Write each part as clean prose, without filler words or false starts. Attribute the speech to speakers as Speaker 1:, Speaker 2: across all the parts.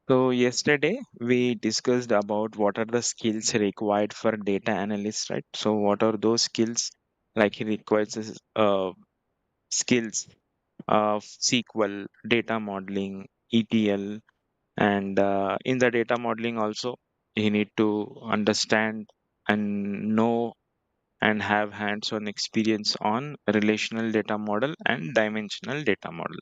Speaker 1: So yesterday we discussed about what are the skills required for data analysts, right? So what are those skills? Like he requires skills of SQL, data modeling, ETL, and in the data modeling also you need to understand and know and have hands-on experience on relational data model and dimensional data model.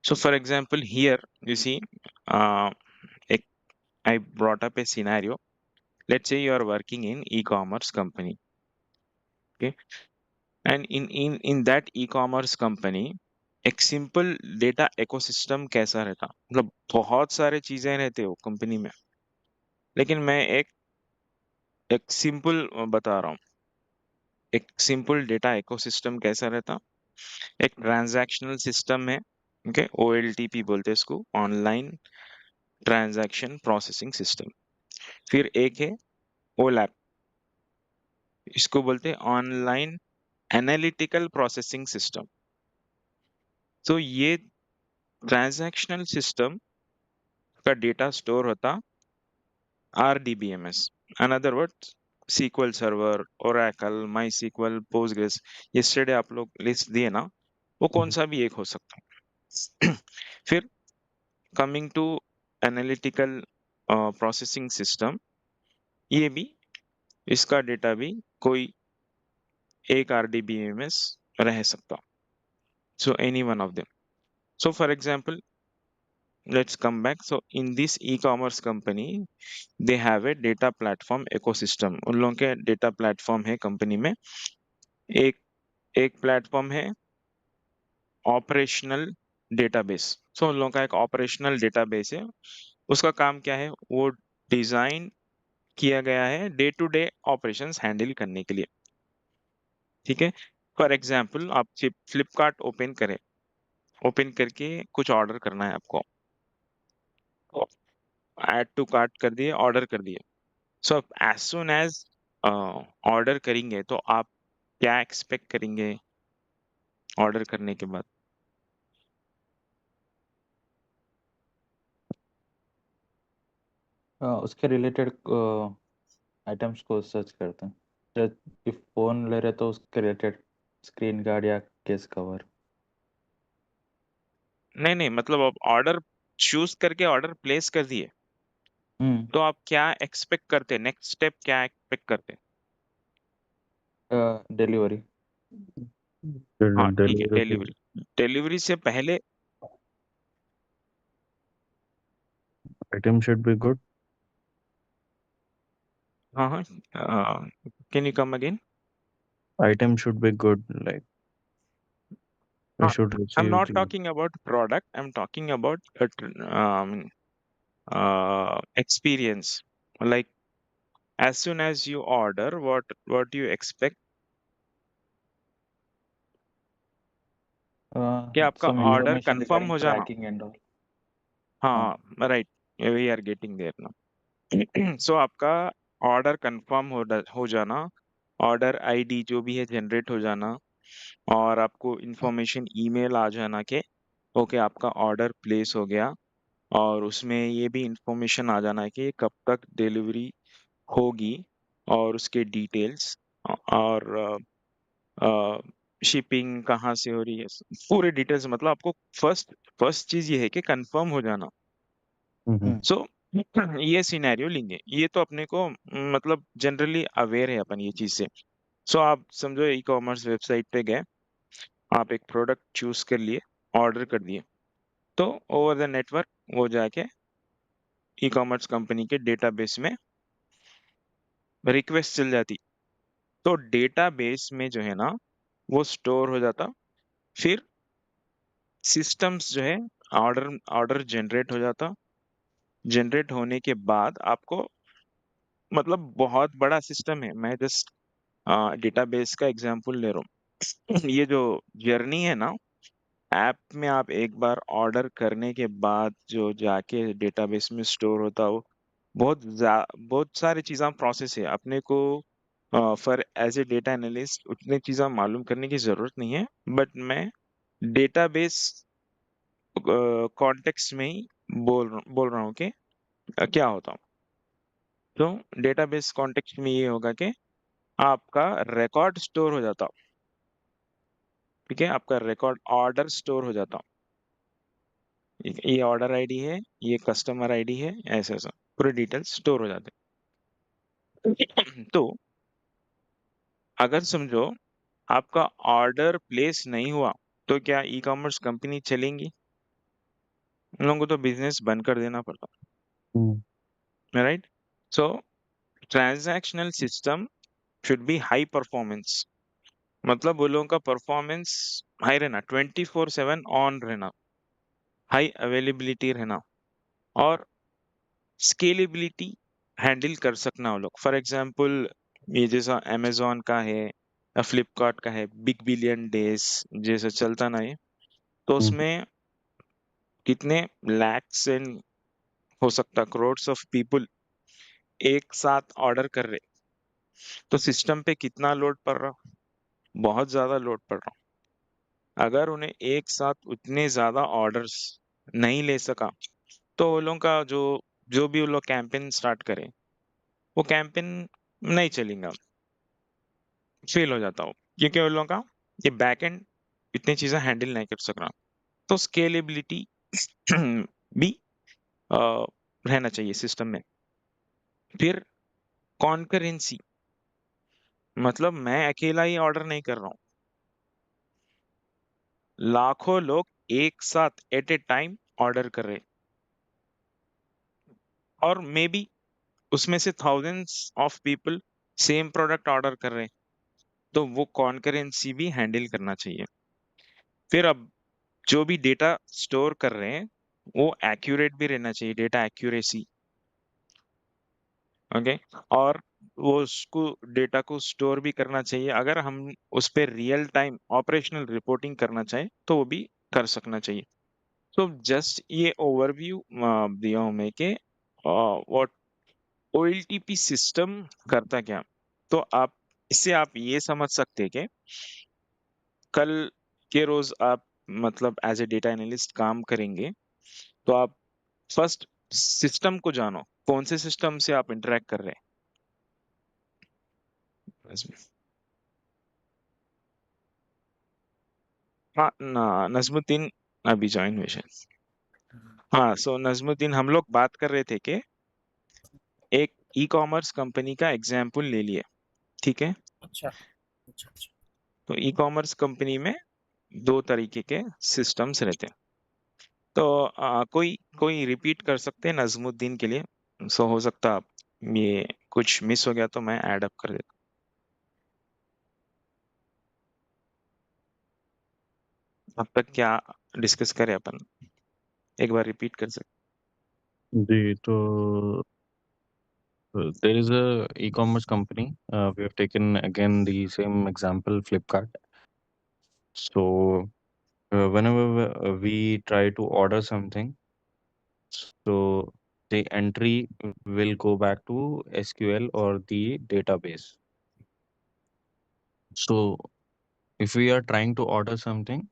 Speaker 1: So for example, here you see, uh, ec- I brought up a scenario. Let's say you are working in e-commerce company, okay? And in that e-commerce company, एक simple data ecosystem कैसा रहता, मतलब बहुत सारे चीजें रहते हो company में, लेकिन मैं एक सिंपल बता रहा हूँ। एक सिंपल डेटा इकोसिस्टम कैसा रहता, एक ट्रांजैक्शनल सिस्टम है, ओके, OLTP बोलते हैं इसको, ऑनलाइन ट्रांजैक्शन प्रोसेसिंग सिस्टम। फिर एक है OLAP, इसको बोलते हैं ऑनलाइन एनालिटिकल प्रोसेसिंग सिस्टम। तो ये ट्रांजैक्शनल सिस्टम का डेटा स्टोर होता RDBMS, another word SQL server, Oracle, MySQL, Postgres। yesterday आप लोग लिस्ट दिए ना, वो कौन सा भी एक हो सकता है। फिर coming to analytical processing system, ये भी, इसका डेटा भी कोई एक RDBMS रह सकता, so any one of them. So for example, let's come back. So in this e-commerce company, they have a data platform ecosystem. उन लोगों के डेटा प्लेटफॉर्म है कंपनी में। एक एक प्लेटफॉर्म है ऑपरेशनल डेटाबेस। सो उन लोगों का एक ऑपरेशनल डेटाबेस है। उसका काम क्या है, वो डिजाइन किया गया है day to day operations handle करने के लिए, ठीक है। फॉर एग्जाम्पल, आप फ्लिपकार्ट ओपन करें, ओपन करके कुछ ऑर्डर करना है आपको, ऐड टू कार्ट कर दिए, ऑर्डर कर दिए। So as soon as order करेंगे तो आप क्या एक्सपेक्ट करेंगे ऑर्डर करने के बाद?
Speaker 2: उसके रिलेटेड आइटम्स को सर्च करते हैं। जब फोन ले रहे तो उसके रिलेटेड स्क्रीन गार्ड या केस कवर।
Speaker 1: नहीं नहीं, मतलब आप ऑर्डर चूज करके ऑर्डर प्लेस कर दिए, तो आप क्या एक्सपेक्ट करते, नेक्स्ट स्टेप क्या एक्सपेक्ट करते?
Speaker 2: डिलीवरी।
Speaker 1: हाँ ठीक है,
Speaker 3: डिलीवरी
Speaker 1: डिलीवरी। डिलीवरी से पहले
Speaker 3: item should be good.
Speaker 1: हाँ हाँ, can you come again?
Speaker 3: Item should be good. Like we
Speaker 1: हाँ,
Speaker 3: should
Speaker 1: I am
Speaker 3: receive
Speaker 1: not
Speaker 3: the
Speaker 1: talking about product, I am talking about experience. Like as soon as you order, what do you expect? कि आपका
Speaker 2: some
Speaker 1: order
Speaker 2: information
Speaker 1: confirm
Speaker 2: regarding
Speaker 1: हो जाना।
Speaker 2: tracking and all.
Speaker 1: हाँ right, we are getting there now. So आपका order confirm हो जाना, order ID जो भी है जनरेट हो जाना, और आपको इंफॉर्मेशन ईमेल आ जाना के ओके आपका ऑर्डर प्लेस हो गया, और उसमें ये भी इंफॉर्मेशन आ जाना कि कब तक डिलीवरी होगी, और उसके डिटेल्स, और शिपिंग कहाँ से हो रही है, पूरे डिटेल्स। मतलब आपको फर्स्ट फर्स्ट चीज ये है कि कंफर्म हो जाना। सो ये सिनेरियो लेंगे, ये तो अपने को मतलब जनरली अवेयर है अपन ये चीज से। सो आप समझो ई कॉमर्स वेबसाइट पे गए, आप एक प्रोडक्ट चूज कर लिए, ऑर्डर कर दिए, तो ओवर द नेटवर्क वो जाके ई कॉमर्स कंपनी के डेटाबेस में रिक्वेस्ट चल जाती, तो डेटाबेस में जो है ना वो स्टोर हो जाता। फिर सिस्टम्स जो है, ऑर्डर ऑर्डर जनरेट हो जाता, जनरेट होने के बाद आपको, मतलब बहुत बड़ा सिस्टम है, मैं जस्ट डेटाबेस का एग्जांपल ले रहा हूँ। ये जो जर्नी है ना, ऐप में आप एक बार ऑर्डर करने के बाद जो जाके डेटाबेस में स्टोर होता हो, बहुत सारी चीज़ें प्रोसेस है अपने को। For as a data analyst उतनी चीज़ें मालूम करने की ज़रूरत नहीं है, बट मैं डेटाबेस कॉन्टेक्स्ट में ही बोल रहा हूँ कि क्या होता हूँ। तो डेटाबेस कॉन्टेक्स्ट में ये होगा कि आपका रिकॉर्ड स्टोर हो जाता, ठीक है, आपका रिकॉर्ड ऑर्डर स्टोर हो जाता, ये ऑर्डर आईडी है, ये कस्टमर आईडी है, ऐसे ऐसा पूरे डिटेल्स स्टोर हो जाते। तो अगर समझो आपका ऑर्डर प्लेस नहीं हुआ तो क्या ई कॉमर्स कंपनी चलेंगी? उन लोगों को तो बिजनेस बंद कर देना पड़ता, right? So transactional system should be high performance, मतलब वो लोगों का परफॉर्मेंस हाई रहना, 24/7 ऑन रहना, हाई अवेलेबिलिटी रहना, और स्केलेबिलिटी हैंडल कर सकना वो लोग। फॉर एग्जांपल ये जैसा अमेजोन का है या फ्लिपकार्ट का है, बिग बिलियन डेज जैसा चलता ना है, तो उसमें कितने लैक्स एंड हो सकता करोड्स ऑफ पीपल एक साथ ऑर्डर कर रहे, तो सिस्टम पे कितना लोड पड़ रहा, बहुत ज्यादा लोड पड़ रहा। अगर उन्हें एक साथ उतने ज्यादा ऑर्डर्स नहीं ले सका तो वो लोगों का जो जो भी वो लोग कैंपेन स्टार्ट करें वो कैंपेन नहीं चलेगा, फेल हो जाता हो, क्योंकि उन लोगों का ये बैक एंड इतनी चीजें हैंडल नहीं कर सक रहा। तो स्केलेबिलिटी भी अ, रहना चाहिए सिस्टम में। फिर कॉन्करेंसी, मतलब मैं अकेला ही ऑर्डर नहीं कर रहा हूँ, लाखों लोग एक साथ एट ए टाइम ऑर्डर कर रहे, और मे बी उसमें से thousands of people same product order कर रहे हैं, तो वो कॉन्करेंसी भी हैंडल करना चाहिए। फिर अब जो भी डेटा स्टोर कर रहे हैं वो एक्यूरेट भी रहना चाहिए, डेटा एक्यूरेसी, ओके। और वो उसको डेटा को स्टोर भी करना चाहिए, अगर हम उस पर रियल टाइम ऑपरेशनल रिपोर्टिंग करना चाहें तो वो भी कर सकना चाहिए। तो जस्ट ये ओवरव्यू दिया हूं मैं कि व्हाट ओएलटीपी सिस्टम करता क्या। तो आप इससे आप ये समझ सकते हैं कि कल के रोज आप मतलब एज ए डेटा एनालिस्ट काम करेंगे तो आप फर्स्ट सिस्टम को जानो, कौन से सिस्टम से आप इंटरेक्ट कर रहे हैं। हाँ ना, नजमुद्दीन अभी ज्वाइन हुए शायद। हाँ, सो नजमुद्दीन हम लोग बात कर रहे थे कि एक ई कॉमर्स कंपनी का एग्जाम्पल ले लिए, ठीक है।
Speaker 4: अच्छा अच्छा अच्छा।
Speaker 1: तो ई कॉमर्स कंपनी में दो तरीके के सिस्टम्स रहते हैं। तो कोई कोई रिपीट कर सकते हैं नजमुद्दीन के लिए, सो हो सकता आप ये कुछ मिस हो गया तो मैं ऐड अप कर देता हूँ। अब तक क्या डिस्कस करें अपन, एक बार रिपीट कर सकते।
Speaker 3: जी, तो there is a e-commerce company. We have taken again the same example, Flipkart. So whenever we try to order something, so the entry will go back to SQL or the database. So if we are trying to order something,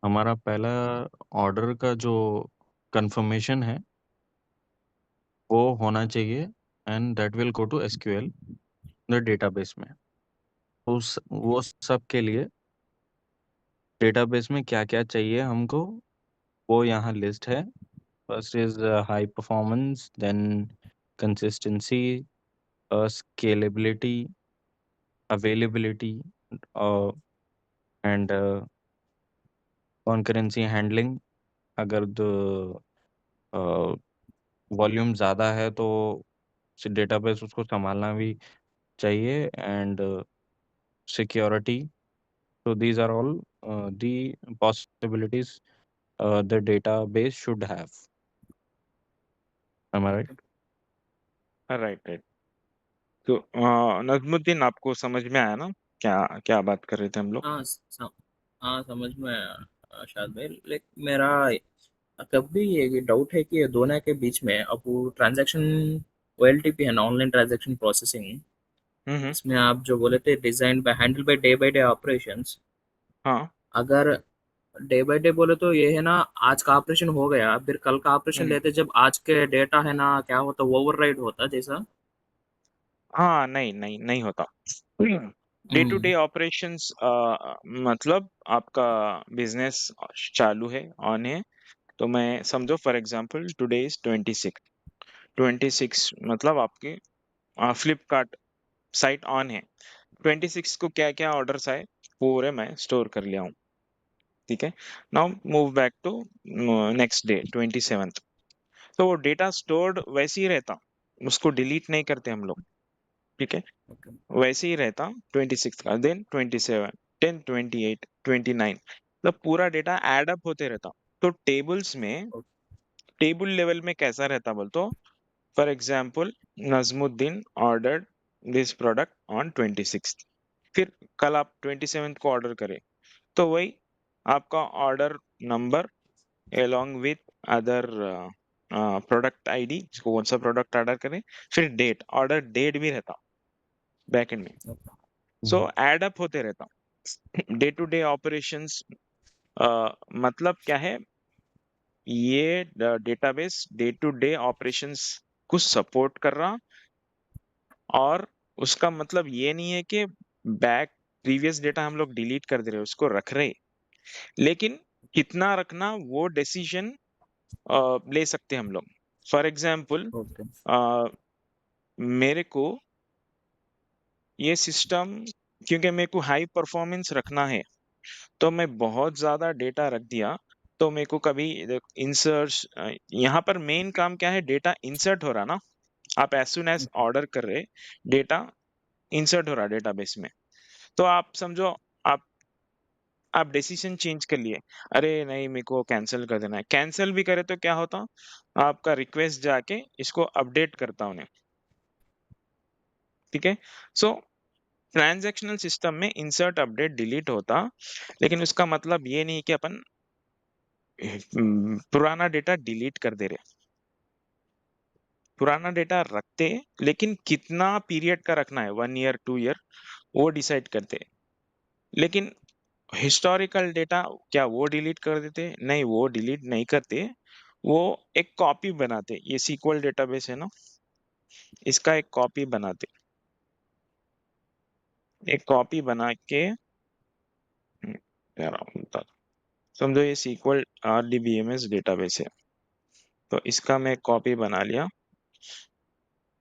Speaker 3: हमारा पहला order का जो confirmation है वो होना चाहिए, and that will go to SQL the database में। उस वो सब के लिए डेटाबेस में क्या-क्या चाहिए हमको, वो यहाँ लिस्ट है। First is high performance, then consistency, scalability, availability, and concurrency handling. अगर वॉल्यूम ज़्यादा है तो डेटाबेस उसको संभालना भी चाहिए, and security. So these are all the possibilities the database should have. Am I right?
Speaker 1: Right right. तो नजमुद्दीन आपको समझ में आया ना, क्या क्या बात कर रहे थे हम लोग?
Speaker 4: हाँ हाँ समझ में आया, शायद भाई। लेकिन मेरा तब भी ये डाउट है कि ये दोनों के बीच में अब वो ट्रांजैक्शन OLTP है ना, ऑनलाइन ट्रांजैक्शन प्रोसेसिंग,
Speaker 1: हम्म।
Speaker 4: इसमें आप जो बोले थे design by handle by day operations,
Speaker 1: हाँ।
Speaker 4: अगर डे बाय डे बोले तो ये है ना, आज का ऑपरेशन हो गया फिर कल का ऑपरेशन
Speaker 1: हम्म।
Speaker 4: लेते, जब आज के डेटा है ना क्या होता, ओवरराइड होता जैसा।
Speaker 1: हाँ, नहीं नहीं नहीं होता। Day to
Speaker 4: hmm.
Speaker 1: Day operations मतलब आपका बिजनेस चालू है, ऑन है, तो मैं समझो फॉर एग्जांपल टुडे इज 26 मतलब आपके फ्लिपकार्ट साइट ऑन है। 26 को क्या क्या ऑर्डर्स आए पूरे मैं स्टोर कर लिया हूँ। ठीक है। Now move back to next day 27th। तो वो डेटा स्टोर्ड वैसे ही रहता, उसको डिलीट नहीं करते हम लोग। ठीक है।
Speaker 4: ओके।
Speaker 1: वैसे ही रहता 26 का, देन 27, 10, 28, 29, मतलब पूरा डेटा एड अप होते रहता। तो टेबल्स में, टेबल लेवल में कैसा रहता बोल तो, for example Najmuddin ordered this product on 26, फिर कल आप 27 को ऑर्डर करें, तो वही आपका order number along with other product ID, कौन सा प्रोडक्ट ऑर्डर करें, फिर डेट, ऑर्डर डेट भी रहता बैक एंड में। सो एड अप होते रहता। डे टू डे ऑपरेशंस मतलब क्या है, ये database day to day operations को सपोर्ट कर रहा, और उसका मतलब ये नहीं है कि बैक प्रीवियस डेटा हम लोग डिलीट कर दे रहे, उसको रख रहे, लेकिन कितना रखना वो डिसीजन ले सकते हैं हम लोग। For example
Speaker 4: okay.
Speaker 1: मेरे को ये सिस्टम, क्योंकि मेरे को हाई परफॉर्मेंस रखना है, तो मैं बहुत ज्यादा डेटा रख दिया, तो मेरे को कभी इंसर्ट, यहाँ पर मेन काम क्या है, डेटा इंसर्ट हो रहा ना, आप एज सुन एज ऑर्डर कर रहे, डेटा इंसर्ट हो रहा डेटाबेस में, तो आप समझो, आप आप डिसीजन चेंज कर लिए, अरे नहीं मेरे को कैंसिल कर देना है, कैंसिल भी करे तो क्या होता, आपका रिक्वेस्ट जाके इसको अपडेट करता उन्हें। ठीक है। सो ट्रांजैक्शनल सिस्टम में इंसर्ट अपडेट डिलीट होता, लेकिन उसका मतलब ये नहीं कि अपन पुराना डेटा डिलीट कर दे रहे, पुराना डेटा रखते, लेकिन कितना पीरियड का रखना है, 1 ईयर 2 ईयर, वो डिसाइड करते। लेकिन हिस्टोरिकल डेटा क्या वो डिलीट कर देते, नहीं वो डिलीट नहीं करते, वो एक कॉपी बनाते, ये सीक्वल डेटाबेस है ना, इसका एक कॉपी बनाते, एक कॉपी बना के कह रहा हूँ समझो ये सीक्वल RDBMS डेटाबेस है, तो इसका मैं कॉपी बना लिया।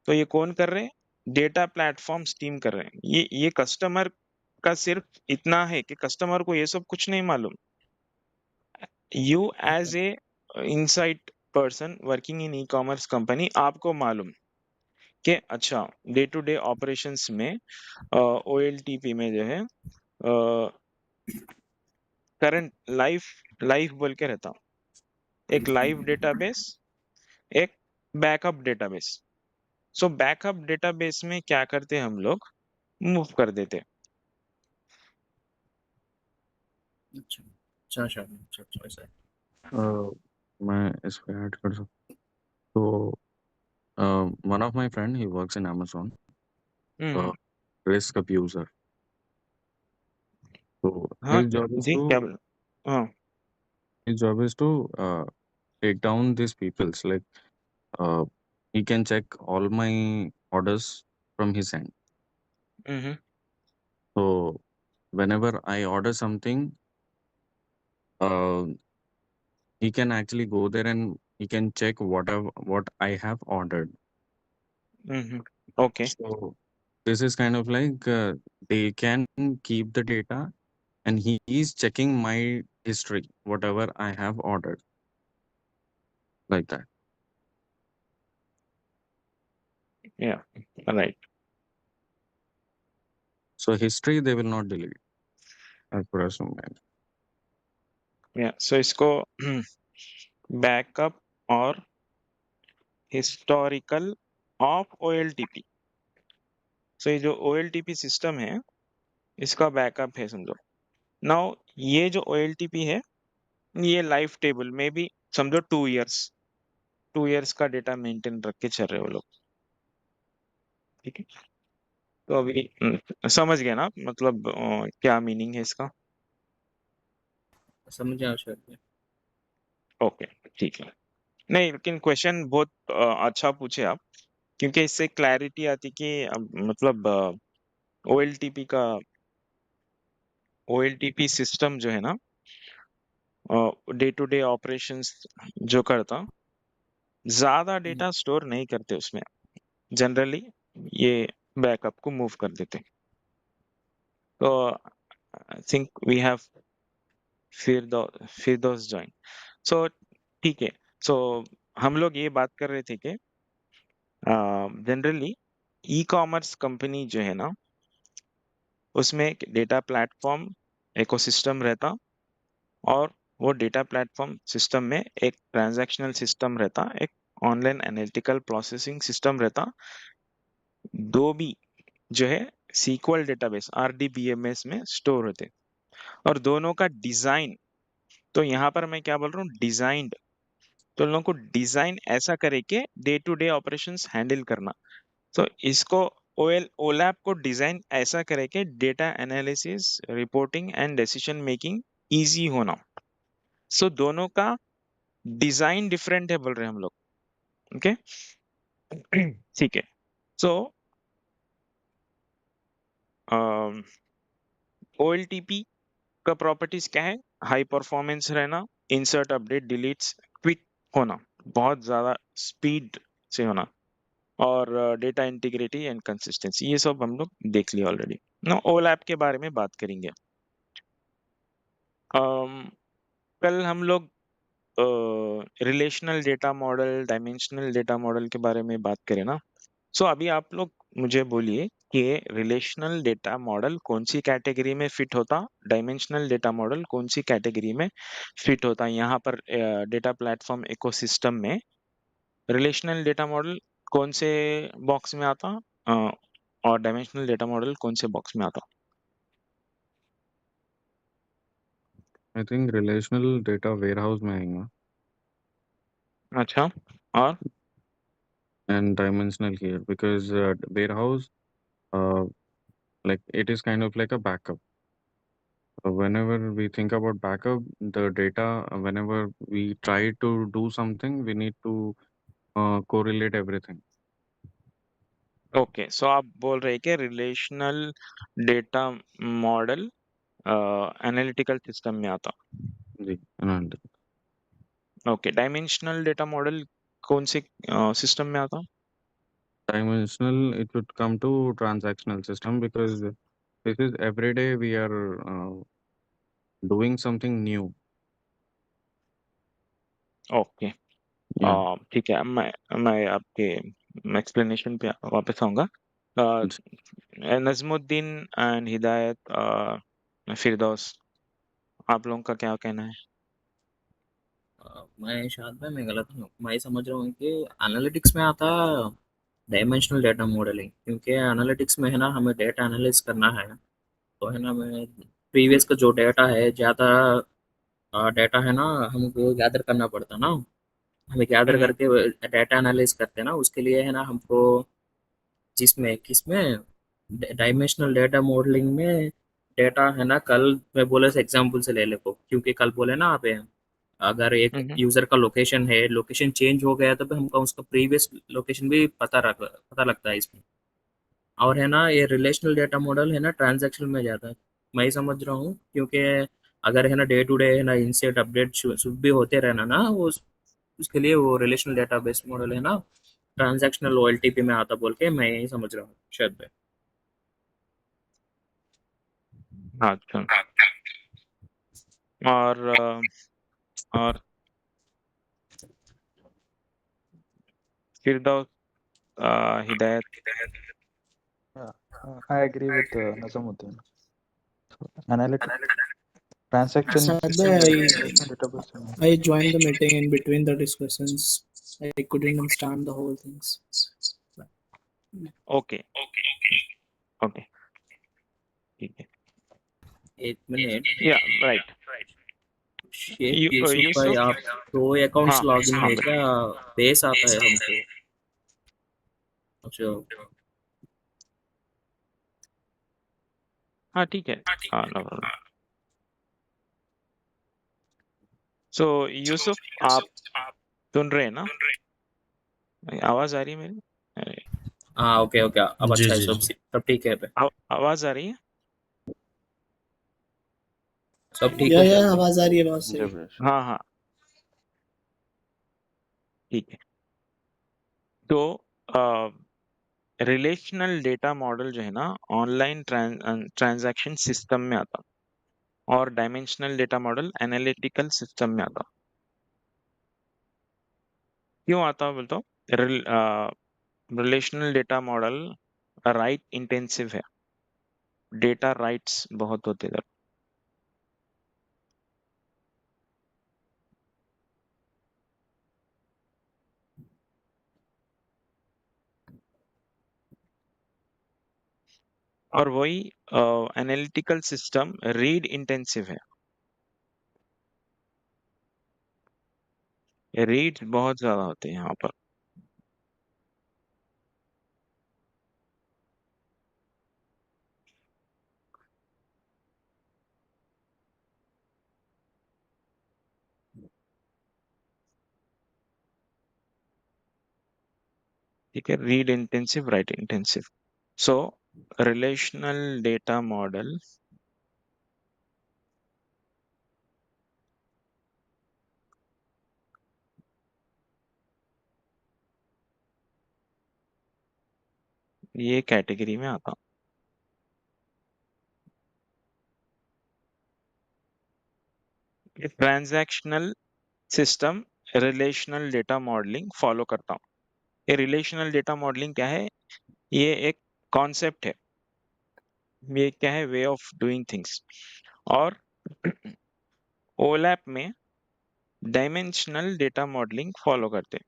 Speaker 1: तो ये कौन कर रहे हैं, डेटा प्लेटफॉर्म स्टीम कर रहे हैं, ये कस्टमर का सिर्फ इतना है कि कस्टमर को ये सब कुछ नहीं मालूम। You
Speaker 4: okay.
Speaker 1: As a insight person working in e commerce company, आपको मालूम कि अच्छा डे टू डे ऑपरेशंस में OLTP में जो है करंट लाइफ लाइफ बोल के रहता, एक लाइव डेटाबेस, एक बैकअप डेटाबेस। सो बैकअप डेटाबेस में क्या करते हम लोग, मूव कर देते।
Speaker 4: अच्छा अच्छा अच्छा अच्छा अच्छा, ऐसा है।
Speaker 3: मैं इस पे ऐड कर सकता हूँ। तो one of my friend, he works in Amazon,
Speaker 1: hmm.
Speaker 3: risk abuser. So
Speaker 1: हाँ क्या जी क्या बोल, हाँ।
Speaker 3: his job is to take down these people's, like uh, he can check all my orders from his end.
Speaker 1: Hmm.
Speaker 3: So whenever I order something, uh, he can actually go there and he can check what I have ordered.
Speaker 1: Hmm. Okay.
Speaker 3: So this is kind of like they can keep the data, and he is checking my history, whatever I have ordered, like that.
Speaker 1: या right.
Speaker 3: So history they will not delete, as per as
Speaker 1: या सो इसको backup और historical of OLTP। सो ये जो OLTP system है, इसका backup है समझो। नाउ ये जो OLTP है, ये लाइफ टेबल में भी समझो 2 इयर्स, 2 इयर्स का डेटा मेंटेन रख के चल रहे हो लोग। ठीक है। तो अभी समझ गए ना आप? मतलब क्या मीनिंग है इसका?
Speaker 4: समझ गया शायद भाई।
Speaker 1: ओके, ठीक है। नहीं, लेकिन क्वेश्चन बहुत अच्छा पूछे आप, क्योंकि इससे क्लैरिटी आती कि मतलब ओएलटीपी का ओएलटीपी सिस्टम जो है ना, डे टू डे ऑपरेशंस जो करता, ज्यादा डेटा स्टोर नहीं करते उसमें। जनरली ये बैकअप को मूव कर देते। तो I think we have Firdaus join. So ठीक है। सो हम लोग ये बात कर रहे थे कि जनरली ई कॉमर्स कंपनी जो है ना, उसमें एक डेटा प्लेटफॉर्म इकोसिस्टम रहता, और वो डेटा प्लेटफॉर्म सिस्टम में एक ट्रांजैक्शनल सिस्टम रहता, एक ऑनलाइन एनालिटिकल प्रोसेसिंग सिस्टम रहता। दो भी जो है सीक्वल डेटाबेस आरडीबीएमएस में स्टोर होते, और दोनों का डिजाइन, तो यहाँ पर मैं क्या बोल रहा हूँ, डिजाइंड, तो उन लोगों को डिजाइन ऐसा करे कि day to day operations handle करना। तो इसको ओलैप को डिजाइन ऐसा करे कि data analysis, reporting and decision making easy होना। सो दोनों का डिजाइन डिफरेंट है बोल रहे हैं हम लोग। ओके, ठीक है। सो ओएलटीपी का प्रॉपर्टीज क्या है? हाई परफॉर्मेंस रहना, इंसर्ट अपडेट डिलीट्स क्विक होना, बहुत ज्यादा स्पीड से होना, और डेटा इंटीग्रिटी एंड कंसिस्टेंसी, ये सब हम लोग देख लिया ऑलरेडी ना। ओलैप के बारे में बात करेंगे। कल हम लोग relational data model, dimensional data model के बारे में बात करें ना। सो अभी आप लोग मुझे बोलिए कि रिलेशनल डेटा मॉडल कौन सी कैटेगरी में फिट होता, डायमेंशनल डेटा मॉडल कौन सी कैटेगरी में फिट होता। यहाँ पर डेटा प्लेटफॉर्म इकोसिस्टम में रिलेशनल डेटा मॉडल कौन से बॉक्स में आता, और डायमेंशनल डेटा मॉडल कौन से बॉक्स में आता?
Speaker 3: I think relational data warehouse में आएगा
Speaker 1: अच्छा, और
Speaker 3: and dimensional here because warehouse uh, like it is kind of like a backup. Whenever we think about backup, the data, whenever we try to do something, we need to correlate everything.
Speaker 1: Okay, so आप बोल रहे हैं कि relational data model analytical system में आता।
Speaker 3: जी, and
Speaker 1: okay, dimensional data model कौन से सिस्टम में आता?
Speaker 3: dimensional, it would come to transactional system because this is every day we are doing something new.
Speaker 1: Okay,
Speaker 3: Yeah.
Speaker 1: ठीक है। मैं आपके एक्सप्लेनेशन पे वापस आऊंगा। नजमुद्दीन एंड हिदायत, फिरदौस, आप लोगों का क्या कहना है?
Speaker 4: मैं शायद भाई मैं गलत हूँ, मैं समझ रहा हूँ कि एनालिटिक्स में आता डायमेंशनल डेटा मॉडलिंग, क्योंकि एनालिटिक्स में है ना हमें डेटा एनालिसिस करना है। तो है ना मैं प्रीवियस का जो डेटा है ज़्यादा डेटा है ना हमको गैदर करना पड़ता ना, हमें गैदर
Speaker 1: हम्म,
Speaker 4: करके डेटा एनालिसिस करते हैं ना, उसके लिए है ना हमको जिसमें किसमें डायमेंशनल डेटा मॉडलिंग में डेटा है ना, कल मैं बोले से एग्जांपल से ले ले को, क्योंकि कल बोले ना आप अगर एक
Speaker 1: हम्म,
Speaker 4: यूजर का लोकेशन है, लोकेशन चेंज हो गया तो फिर हमको उसका प्रीवियस लोकेशन भी पता लगता है इसमें। और है ना ये रिलेशनल डेटा मॉडल है ना ट्रांजैक्शन में जाता है, मैं ही समझ रहा हूँ, क्योंकि अगर है ना डे टू डे है ना इंसेट अपडेट शुड भी होते रहना ना, वो उसके लिए वो रिलेशनल डेटाबेस मॉडल है ना ट्रांजैक्शनल ओएलटीपी में आता बोल के मैं यही समझ रहा हूँ शायद।
Speaker 1: अच्छा, और और फिरदौस, हिदायत।
Speaker 2: Yeah, I agree with Nazamuddin. So, analytic transaction
Speaker 5: Sadly,
Speaker 2: relational database.
Speaker 5: I joined the meeting in between the discussions. I couldn't understand the whole things.
Speaker 1: Okay, okay, ठीक है।
Speaker 4: एक मिनट,
Speaker 1: या राइट।
Speaker 4: शेख यूसुफ भाई
Speaker 1: यूसुफ,
Speaker 4: आप दो अकाउंट्स
Speaker 1: हाँ
Speaker 4: लॉगिन
Speaker 1: हाँ
Speaker 4: है क्या? बेस आता है हमको। अच्छा,
Speaker 1: हाँ ठीक है, हाँ नो प्रॉब्लम। सो यूसुफ, आप सुन रहे हैं ना? आवाज आ रही है मेरी? अरे,
Speaker 4: हाँ ओके ओके, अब
Speaker 3: जी
Speaker 4: अच्छा है,
Speaker 3: जी
Speaker 4: सब
Speaker 3: जी
Speaker 4: सब ठीक है पे,
Speaker 1: आवाज आ रही है?
Speaker 4: सब ठीक हो
Speaker 5: या
Speaker 4: गया।
Speaker 5: आवाज आ रही है बहुत सही।
Speaker 2: जब
Speaker 1: हाँ हाँ ठीक है। तो रिलेशनल डेटा मॉडल जो है ना, ऑनलाइन ट्रांजैक्शन सिस्टम में आता, और dimensional data model analytical system में आता। क्यों आता बोलते हो? Relational data model right intensive है, डेटा राइट्स बहुत होते हैं। और वही एनालिटिकल सिस्टम रीड इंटेंसिव है, रीड बहुत ज्यादा होते हैं यहाँ पर। ठीक है, रीड इंटेंसिव, राइट इंटेंसिव। सो रिलेशनल डेटा मॉडल ये कैटेगरी में आता। Transactional system relational data modelling follow करता हूँ। ये रिलेशनल डेटा मॉडलिंग क्या है? ये एक कॉन्सेप्ट है, ये क्या है? Way of doing things. और ओलैप में डायमेंशनल डेटा मॉडलिंग फॉलो करते हैं।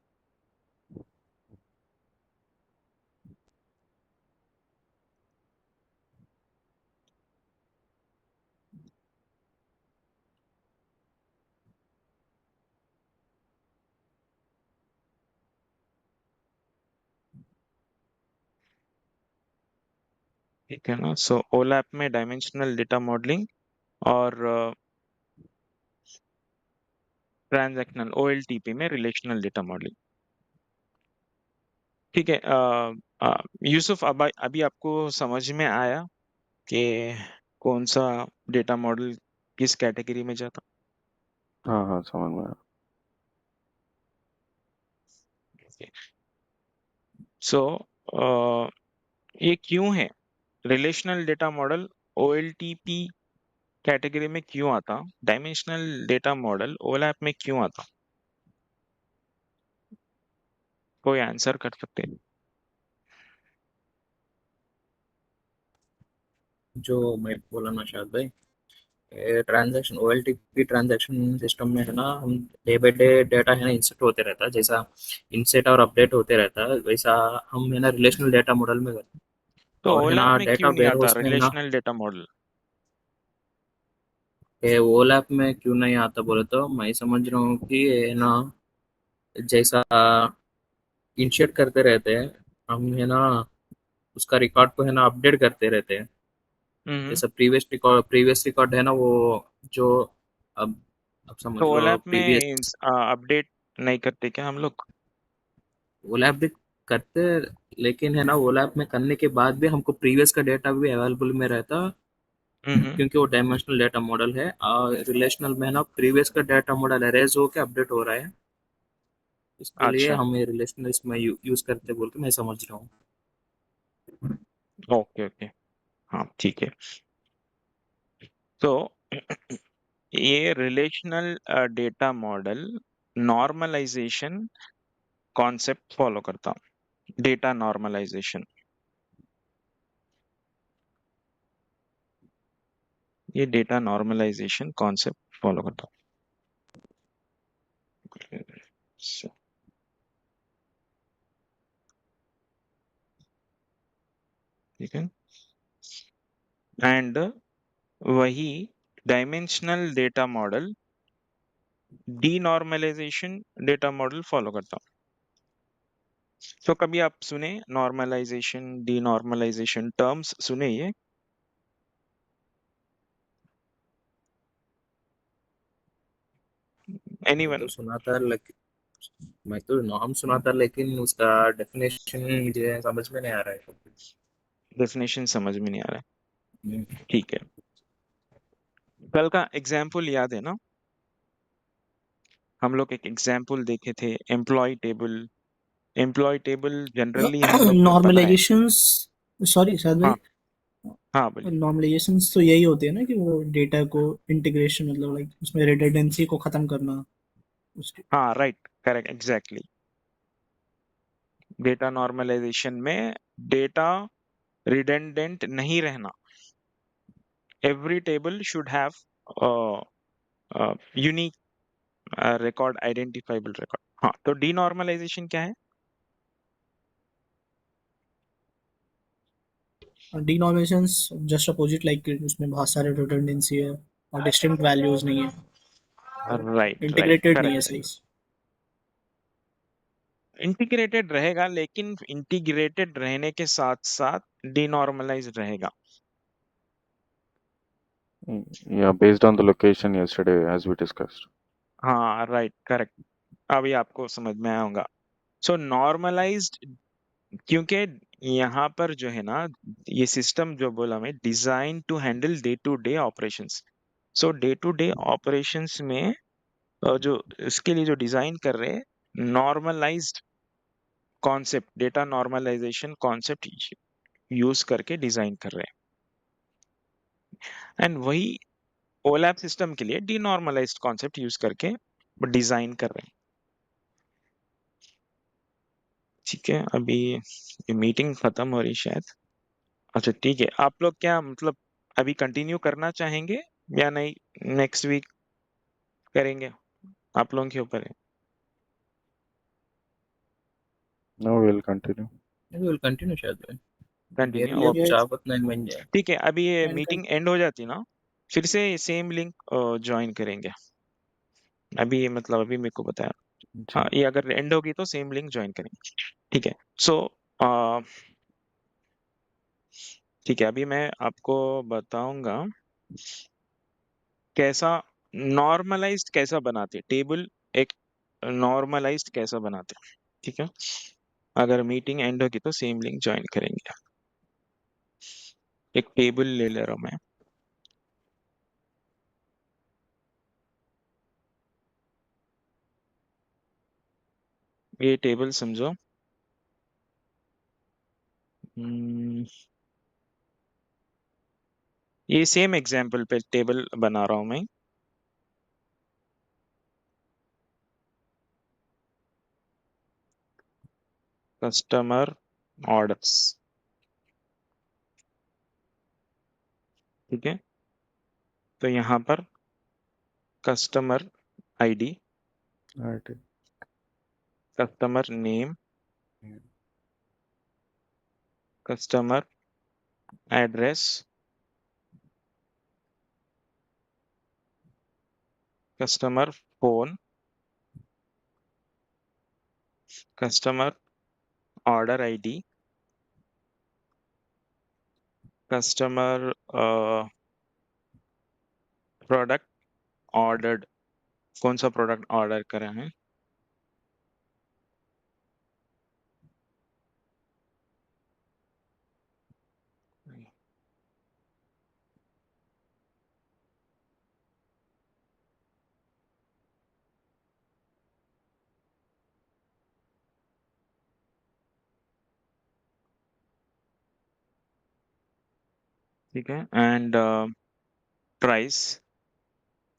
Speaker 1: ठीक है ना? सो ओलैप में डायमेंशनल डेटा मॉडलिंग और ट्रांजैक्शनल ओएलटीपी में रिलेशनल डेटा मॉडलिंग। ठीक है। यूसुफ, अब अभी आपको समझ में आया कि कौन सा डेटा मॉडल किस कैटेगरी में जाता?
Speaker 2: हाँ हाँ समझ में आया।
Speaker 1: सो ये क्यों है? रिलेशनल डेटा मॉडल ओएलटीपी कैटेगरी में क्यों आता? डायमेंशनल डेटा मॉडल ओलैप में क्यों आता? कोई आंसर कर सकते हैं?
Speaker 4: जो मैं बोला ना शायद भाई, ट्रांजैक्शन ओएलटीपी ट्रांजैक्शन सिस्टम में है ना, हम डे बाय डे डेटा है ना इंसर्ट होते रहता है, जैसा इंसेट और अपडेट होते रहता है वैसा हम है ना रिलेशनल डेटा मॉडल में करते
Speaker 1: तो
Speaker 4: हैं। और है
Speaker 1: ओलैप
Speaker 4: ना
Speaker 1: में
Speaker 4: डेटा
Speaker 1: क्यों नहीं
Speaker 4: वेयर
Speaker 1: आता
Speaker 4: हाउस में है ना,
Speaker 1: रिलेशनल डेटा मॉडल?
Speaker 4: ओलैप में क्यों नहीं आता बोले तो मैं समझ रहा हूँ कि है ना, जैसा इंशर्ट करते रहते हैं हम है ना, उसका रिकॉर्ड को है ना अपडेट करते रहते हैं।
Speaker 1: हम्म।
Speaker 4: जैसा प्रीवियस रिकॉर्ड है ना वो, जो अब
Speaker 1: तो
Speaker 4: समझ लो
Speaker 1: ओलैप में
Speaker 4: प्रीवियस,
Speaker 1: अपडेट नहीं करते क्या हम लोग?
Speaker 4: ओलैप भी करते, लेकिन है ना ओलैप में करने के बाद भी हमको प्रीवियस का डेटा भी अवेलेबल में रहता,
Speaker 1: हम्म।
Speaker 4: क्योंकि वो डायमेंशनल डेटा मॉडल है। और रिलेशनल में है ना प्रीवियस का डेटा मॉडल अरेज होके अपडेट हो रहा है, इसके लिए
Speaker 1: अच्छा,
Speaker 4: हम ये रिलेशनल इसमें यूज करते बोल के मैं समझ रहा हूँ।
Speaker 1: ओके ओके, हाँ ठीक है। तो ये relational data model normalization concept follow करता हूँ, डेटा नॉर्मलाइजेशन। ये डेटा नॉर्मलाइजेशन कॉन्सेप्ट फॉलो करता हूँ। ठीक है। एंड वही dimensional data model denormalization data model follow करता हूँ। तो कभी आप सुने नॉर्मलाइजेशन, डीनॉर्मलाइजेशन टर्म्स सुने ये? एनीवन?
Speaker 4: तो सुना था, लेकिन मैं तो नाम सुना था, लेकिन उसका डेफिनेशन मुझे समझ में नहीं आ रहा है।
Speaker 1: डेफिनेशन समझ में नहीं आ रहा
Speaker 4: हम्म,
Speaker 1: है, ठीक है। कल का एग्जाम्पल याद है ना? हम लोग एक एग्जाम्पल देखे थे, employ table. Employ table generally हम लोग बनाए।
Speaker 5: नॉर्मलाइजेशंस, सॉरी शायद
Speaker 1: हाँ
Speaker 5: भाई,
Speaker 1: हाँ बोलिए।
Speaker 5: नॉर्मलाइजेशंस तो यही होते हैं ना कि वो डेटा को इंटीग्रेशन, मतलब लाइक उसमें रिडंडेंसी को खत्म करना उसके।
Speaker 1: हाँ right, correct, exactly. Data normalization में डेटा रिडंडेंट नहीं रहना। Every table should have unique record, identifiable record. हाँ, तो डीनॉर्मलाइजेशन क्या है?
Speaker 5: डिनॉमिनेशंस जस्ट अपोजिट, लाइक उसमें बहुत सारे रिडंडेंसी है और डिस्टिंक्ट वैल्यूज नहीं है,
Speaker 1: राइट राइट,
Speaker 5: इंटीग्रेटेड नहीं है
Speaker 1: करेक्ट।
Speaker 5: सही।
Speaker 1: इंटीग्रेटेड रहेगा, लेकिन इंटीग्रेटेड रहने के साथ साथ डीनॉर्मलाइज रहेगा।
Speaker 3: Yeah, based on the location yesterday, as we discussed.
Speaker 1: हाँ राइट, करेक्ट। अभी आपको समझ में आया होगा। सो नॉर्मलाइज्ड, क्योंकि यहाँ पर जो है ना, ये सिस्टम जो बोला मैं, design to handle day to day operations. So day to day operations में जो इसके लिए जो डिजाइन कर रहे हैं, normalized concept, data normalization concept use करके डिजाइन कर रहे हैं। एंड वही ओलैप सिस्टम के लिए डीनॉर्मलाइज्ड कॉन्सेप्ट यूज करके डिजाइन कर रहे हैं। ठीक है, अभी ये मीटिंग खत्म हो रही शायद। अच्छा ठीक है, आप लोग क्या मतलब अभी कंटिन्यू करना चाहेंगे या नहीं, नेक्स्ट वीक करेंगे? आप लोगों के ऊपर है।
Speaker 3: No, we'll continue.
Speaker 4: Will continue शायद भाई,
Speaker 1: कंटिन्यू,
Speaker 4: नियरली अब
Speaker 1: ओके।
Speaker 4: 4:09 बन जाए।
Speaker 1: ठीक है, अभी ये
Speaker 5: एंड
Speaker 1: मीटिंग एंड हो जाती ना, फिर से सेम लिंक ज्वाइन करेंगे। अभी ये मतलब अभी मेरे को बताया। हाँ,
Speaker 3: Sure.
Speaker 1: ये अगर एंड होगी तो सेम लिंक ज्वाइन करेंगे। ठीक है। सो ठीक है, अभी मैं आपको बताऊंगा कैसा नॉर्मलाइज्ड कैसा बनाते टेबल, एक नॉर्मलाइज्ड कैसा बनाते। ठीक है, अगर मीटिंग एंड होगी तो सेम लिंक ज्वाइन करेंगे। एक टेबल ले ले रहा हूं मैं। ये टेबल समझो। हम्म, ये सेम एग्जांपल पे टेबल बना रहा हूं मैं। Customer orders. ठीक है, तो यहाँ पर customer ID,
Speaker 3: Alright.
Speaker 1: Customer name,
Speaker 3: Yeah.
Speaker 1: Customer address, customer phone, customer order ID, customer product ordered, कौन सा प्रोडक्ट ऑर्डर करा है। ठीक है, and price,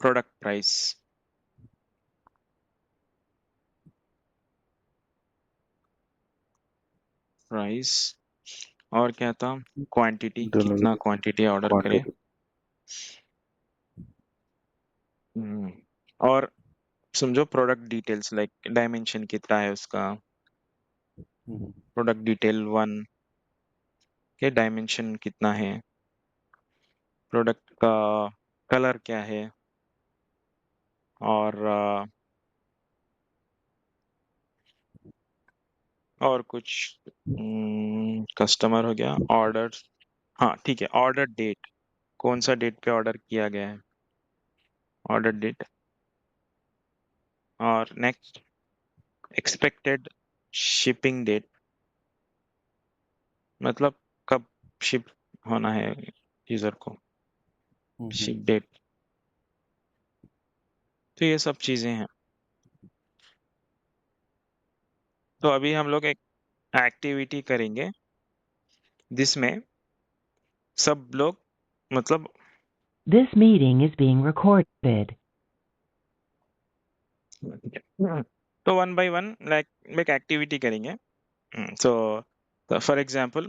Speaker 1: product price, price, और क्या था, क्वांटिटी, कितना
Speaker 3: Delivery
Speaker 1: क्वांटिटी ऑर्डर करे।
Speaker 3: quantity.
Speaker 1: हम्म, और समझो प्रोडक्ट डिटेल्स, लाइक डायमेंशन कितना है उसका,
Speaker 3: Mhm.
Speaker 1: प्रोडक्ट डिटेल 1 के डायमेंशन कितना है, प्रोडक्ट का कलर क्या है, और और कुछ कस्टमर हो गया, ऑर्डर। हाँ ठीक है, ऑर्डर डेट, कौन सा डेट पे ऑर्डर किया गया है, ऑर्डर डेट। और नेक्स्ट एक्सपेक्टेड शिपिंग डेट, मतलब कब शिप होना है यूजर को, शिप डेट। तो ये सब चीजें हैं। तो अभी हम लोग एक एक्टिविटी करेंगे जिसमें सब लोग मतलब
Speaker 6: This meeting is being recorded.
Speaker 1: तो वन बाय वन लाइक एक एक्टिविटी करेंगे। So for example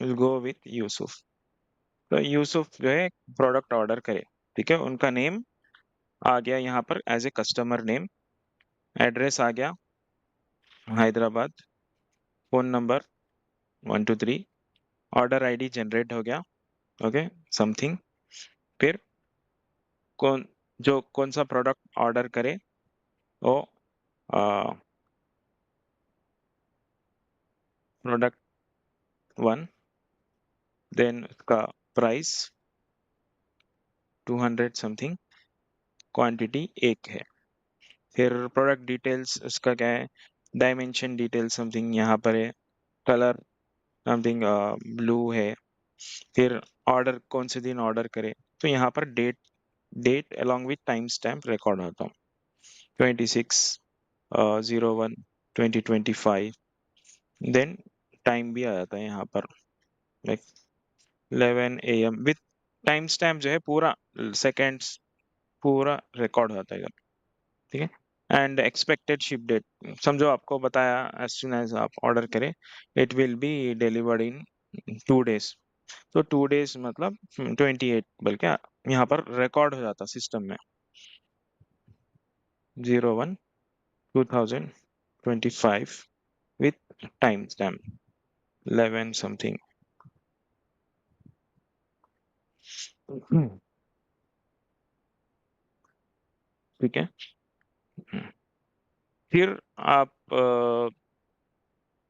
Speaker 1: will go with Yusuf. तो यूसुफ जो है प्रोडक्ट ऑर्डर करे, ठीक है। उनका नेम आ गया यहाँ पर as a customer name, address आ गया Hyderabad, phone number 123, order ID generate हो गया, ओके समथिंग। फिर कौन सा प्रोडक्ट ऑर्डर करे वो प्रोडक्ट 1, देन उसका प्राइस 200 समथिंग, क्वांटिटी 1 है। फिर प्रोडक्ट डिटेल्स उसका क्या है, डायमेंशन डिटेल समथिंग यहाँ पर है, कलर समथिंग ब्लू है। फिर ऑर्डर कौन से दिन ऑर्डर करे, तो यहाँ पर date along with time stamp record होता हूँ, 26/01/2025। देन टाइम भी आ जाता है यहाँ पर like 11 AM with time stamp जो है पूरा सेकेंड्स पूरा रिकॉर्ड होता है इधर, ठीक है। एंड एक्सपेक्टेड शिप डेट, समझो आपको बताया एज सुन एज आप ऑर्डर करें it will be delivered in 2 days। तो 2 days मतलब 28 बल्कि यहाँ पर रिकॉर्ड हो जाता सिस्टम में, 01/2025 विथ टाइम स्टैम्प 11 समथिंग। ठीक है। फिर आप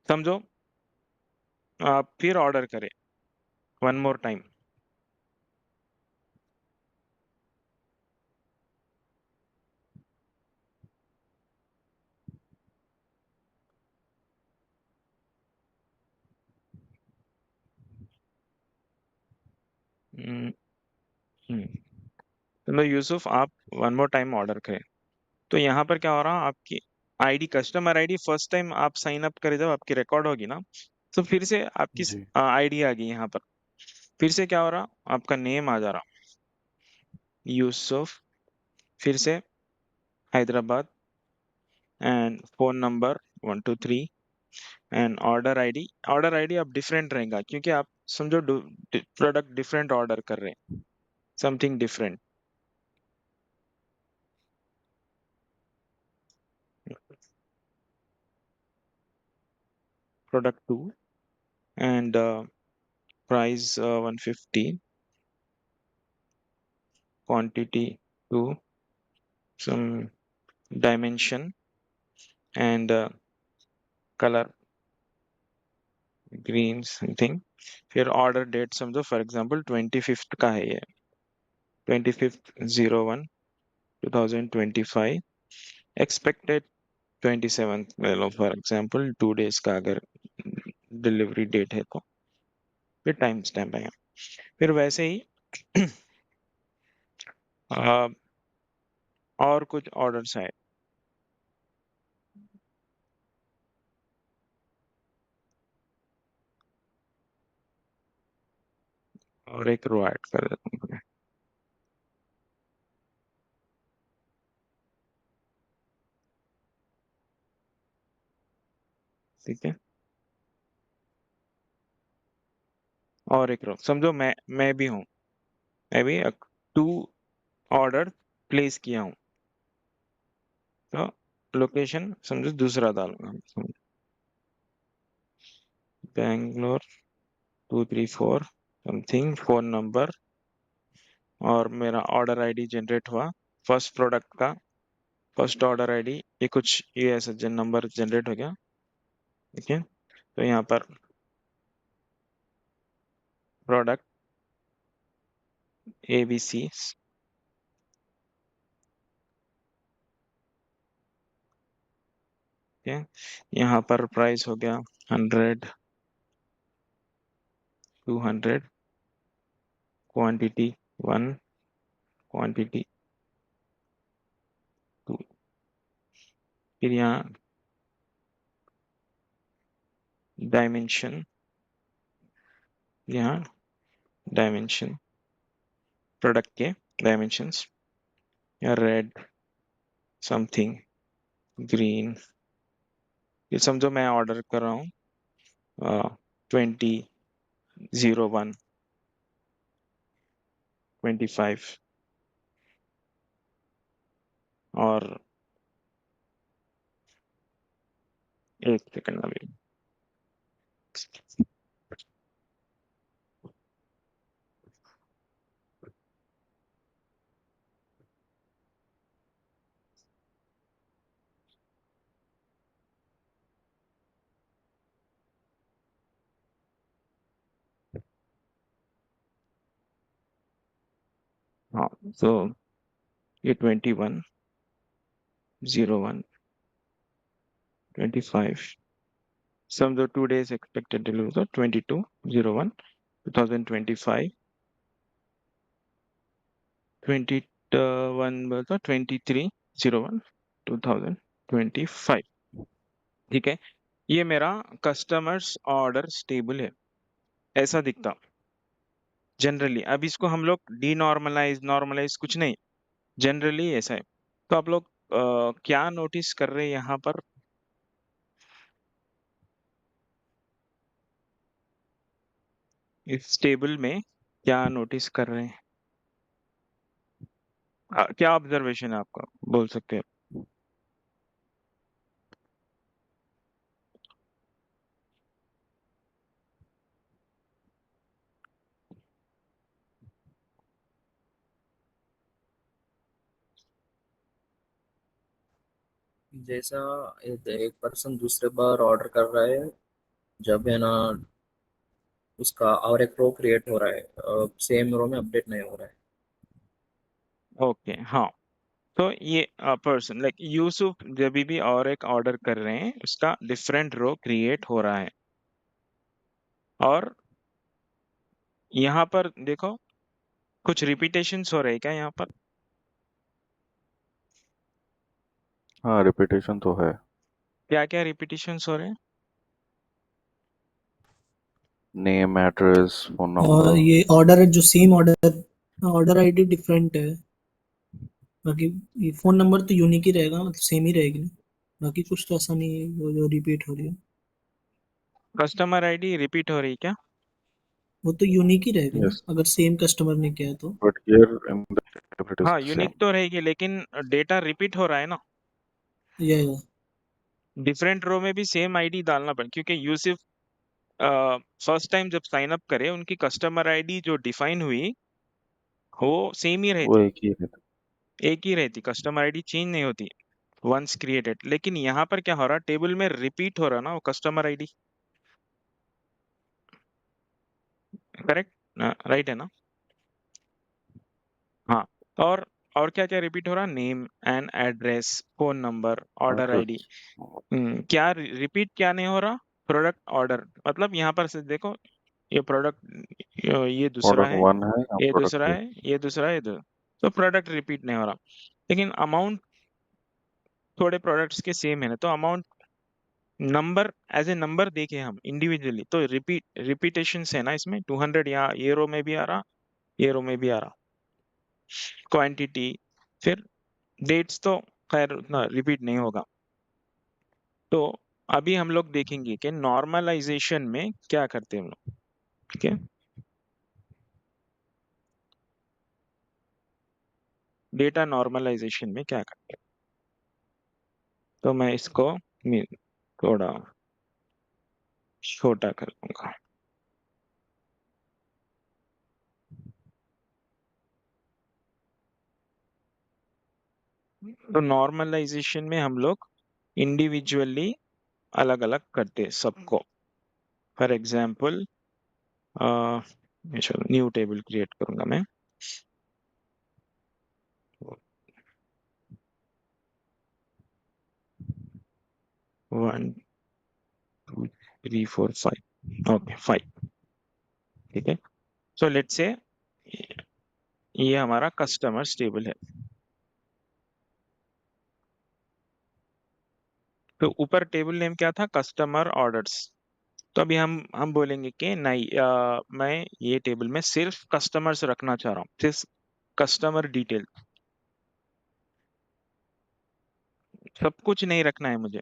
Speaker 1: समझो आप फिर ऑर्डर करें वन मोर टाइम, तो यूसुफ आप वन मोर टाइम ऑर्डर करें। तो यहाँ पर क्या हो रहा है, आपकी ID customer ID first time आप साइन अप करें जब आपकी रिकॉर्ड होगी ना, तो फिर से आपकी
Speaker 2: जी
Speaker 1: आईडी आ गई यहाँ पर। फिर से क्या हो रहा, आपका नेम आ जा रहा यूसुफ, फिर से Hyderabad, and phone number 123, and order ID अब डिफरेंट रहेगा क्योंकि आप समझो प्रोडक्ट डिफरेंट ऑर्डर कर रहे हैं, something different. Product 2 and price 150, quantity 2, some dimension and color green something। फिर ऑर्डर डेट समझो फॉर एग्जांपल 25th का है ये, 25/01/2025, एक्सपेक्टेड 27th ले लो फॉर एग्जांपल, 2 days का अगर डिलीवरी डेट है तो फिर टाइम स्टैम्प आएगा। फिर वैसे ही आ, और कुछ ऑर्डर्स आए, और एक रो ऐड कर देता हूँ, ठीक है। और एक रो समझो मैं भी हूँ, मैं भी 2 ऑर्डर प्लेस किया हूँ, तो लोकेशन समझो दूसरा डालूंगा, बैंगलोर 234 समथिंग, फोन नंबर, और मेरा ऑर्डर आईडी जनरेट हुआ फर्स्ट प्रोडक्ट का, फर्स्ट ऑर्डर आईडी ये कुछ ये ऐसा नंबर जनरेट हो गया, ठीक है। तो यहाँ पर प्रोडक्ट ABC ओके, यहाँ पर प्राइस हो गया 100, 200, क्वांटिटी 1, क्वांटिटी 2, फिर यहाँ डायमेंशन, यहाँ डायमेंशन, प्रोडक्ट के डायमेंशंस, यहाँ रेड, समथिंग, ग्रीन, ये समझो मैं ऑर्डर कर रहा हूँ 20, 01, 25 और एक सेकंड अभी। हाँ, तो ये 21, 01, 25, समझो 2 days expected delivery, तो 22, 01, 2025, 21 बोलता 23, 01, 2025। ठीक है, ये मेरा कस्टमर्स ऑर्डर टेबल है, ऐसा दिखता जनरली। अब इसको हम लोग डीनॉर्मलाइज नॉर्मलाइज कुछ नहीं, जनरली ऐसा है। तो आप लोग क्या नोटिस कर रहे हैं यहाँ पर? इस टेबल में क्या नोटिस कर रहे हैं? क्या ऑब्जर्वेशन है आपका, बोल सकते हैं?
Speaker 4: जैसा एक पर्सन दूसरे बार ऑर्डर कर रहा है, जब है ना उसका और एक रो क्रिएट हो रहा है, सेम रो में अपडेट नहीं हो रहा है।
Speaker 1: ओके, हाँ, तो ये पर्सन लाइक यूसुफ जब भी और एक ऑर्डर कर रहे हैं, उसका डिफरेंट रो क्रिएट हो रहा है। और यहाँ पर देखो कुछ रिपीटेशंस हो रहे हैं क्या यहाँ पर?
Speaker 2: हाँ, रिपीटेशन तो है।
Speaker 1: क्या क्या रिपीटेशंस हो रहे हैं?
Speaker 2: Name, address, phone number.
Speaker 5: ये ऑर्डर जो same order order ID different है, बाकी ये फोन नंबर तो यूनिक ही रहेगा, मतलब सेम ही रहेगी ना। बाकी कुछ तो ऐसा नहीं है वो जो रिपीट हो रही है,
Speaker 1: कस्टमर आईडी रिपीट हो रही है क्या?
Speaker 5: वो तो यूनिक ही रहेगी ना
Speaker 2: यस,
Speaker 5: अगर सेम कस्टमर ने किया है तो।
Speaker 2: But here in the table it is
Speaker 1: हाँ,
Speaker 2: सेम।
Speaker 1: यूनिक तो रहेगी, लेकिन डेटा रिपीट हो रहा है ना।
Speaker 5: या
Speaker 1: डिफरेंट रो में भी सेम आईडी डालना पड़े, क्योंकि यूसुफ फर्स्ट टाइम जब साइन अप करे, उनकी कस्टमर आईडी जो डिफाइन हुई वो सेम ही
Speaker 2: वो
Speaker 1: रहती,
Speaker 2: एक ही है।
Speaker 1: एक ही रहती, कस्टमर आईडी चेंज नहीं होती वंस क्रिएटेड। लेकिन यहाँ पर क्या हो रहा, टेबल में रिपीट हो रहा ना वो कस्टमर आईडी। करेक्ट, राइट है ना? हाँ, और क्या क्या रिपीट हो रहा? Name and address, phone number, order ID.
Speaker 2: Address.
Speaker 1: क्या रिपीट क्या नहीं हो रहा? प्रोडक्ट ऑर्डर, मतलब यहाँ पर से देखो, ये प्रोडक्ट, ये दूसरा
Speaker 2: प्रोडक्ट
Speaker 1: है,
Speaker 2: वन है या
Speaker 1: ये
Speaker 2: प्रोडक्ट
Speaker 1: दूसरा
Speaker 2: टू?
Speaker 1: है, ये दूसरा है, तो प्रोडक्ट रिपीट नहीं हो रहा। लेकिन अमाउंट थोड़े प्रोडक्ट्स के सेम है ना, तो amount number as a number देखे हम इंडिविजुअली, तो रिपीटेशन है ना इसमें। 200 यहाँ ये रो में भी आ रहा, ये रो में भी आ रहा। क्वांटिटी, फिर डेट्स तो खैर उतना रिपीट नहीं होगा। तो अभी हम लोग देखेंगे कि नॉर्मलाइजेशन में क्या करते हैं हम लोग। ठीक है, डेटा नॉर्मलाइजेशन में क्या करते हैं, तो मैं इसको थोड़ा छोटा कर दूंगा। तो नॉर्मलाइजेशन में हम लोग इंडिविजुअली अलग अलग करते हैं सबको। फॉर एग्जाम्पल, चलो न्यू टेबल क्रिएट करूंगा मैं। 1 2 3 4 5 ओके 5 ठीक है। सो लेट्स से ये हमारा कस्टमर्स टेबल है। तो ऊपर टेबल नेम क्या था? Customer orders. तो अभी हम बोलेंगे कि नहीं, मैं ये टेबल में सिर्फ कस्टमर्स रखना चाह रहा हूँ, सिर्फ कस्टमर डिटेल, सब कुछ नहीं रखना है मुझे,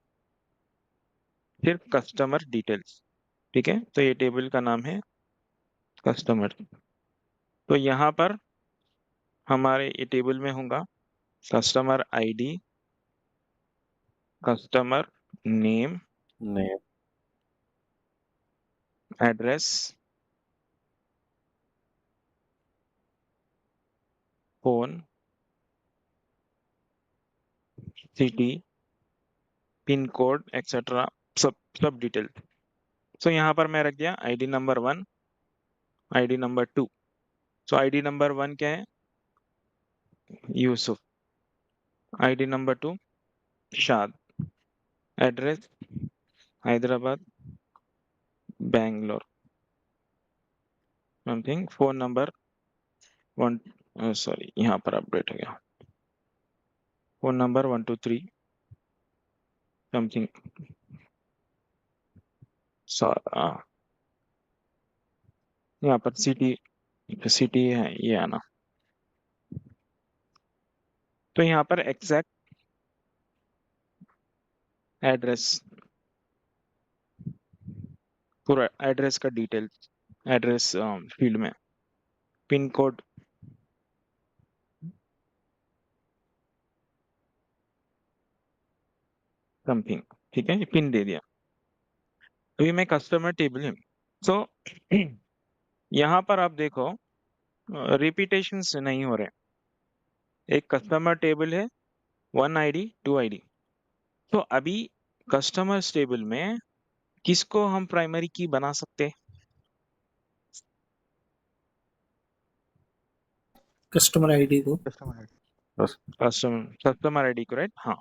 Speaker 1: सिर्फ कस्टमर डिटेल्स। ठीक है, तो ये टेबल का नाम है कस्टमर। तो यहाँ पर हमारे ये टेबल में होगा कस्टमर आईडी, कस्टमर नेम,
Speaker 3: नहीं,
Speaker 1: address, phone, city, pin code etcetera, सब सब डिटेल। सो यहाँ पर मैं रख दिया आईडी नंबर 1, आईडी नंबर 2। सो आईडी नंबर 1 क्या है? यूसुफ। आईडी नंबर 2 शाद। Address Hyderabad, Bangalore something. Phone number 1, sorry यहाँ पर अपडेट हो गया, फोन नंबर 123 समथिंग। यहाँ पर सिटी, सिटी है ये आना। तो यहाँ पर एग्जैक्ट एड्रेस, पूरा एड्रेस का डिटेल, एड्रेस फील्ड में पिन कोड, समथिंग। ठीक है, पिन दे दिया। अभी मैं कस्टमर टेबल हूँ। सो यहाँ पर आप देखो रिपीटेशन से नहीं हो रहे। एक कस्टमर टेबल है, 1 आईडी 2 आईडी। तो अभी कस्टमर्स टेबल में किसको हम प्राइमरी की बना सकते हैं?
Speaker 5: कस्टमर आईडी को।
Speaker 3: बस
Speaker 1: कस्टमर आईडी को, राइट? हाँ,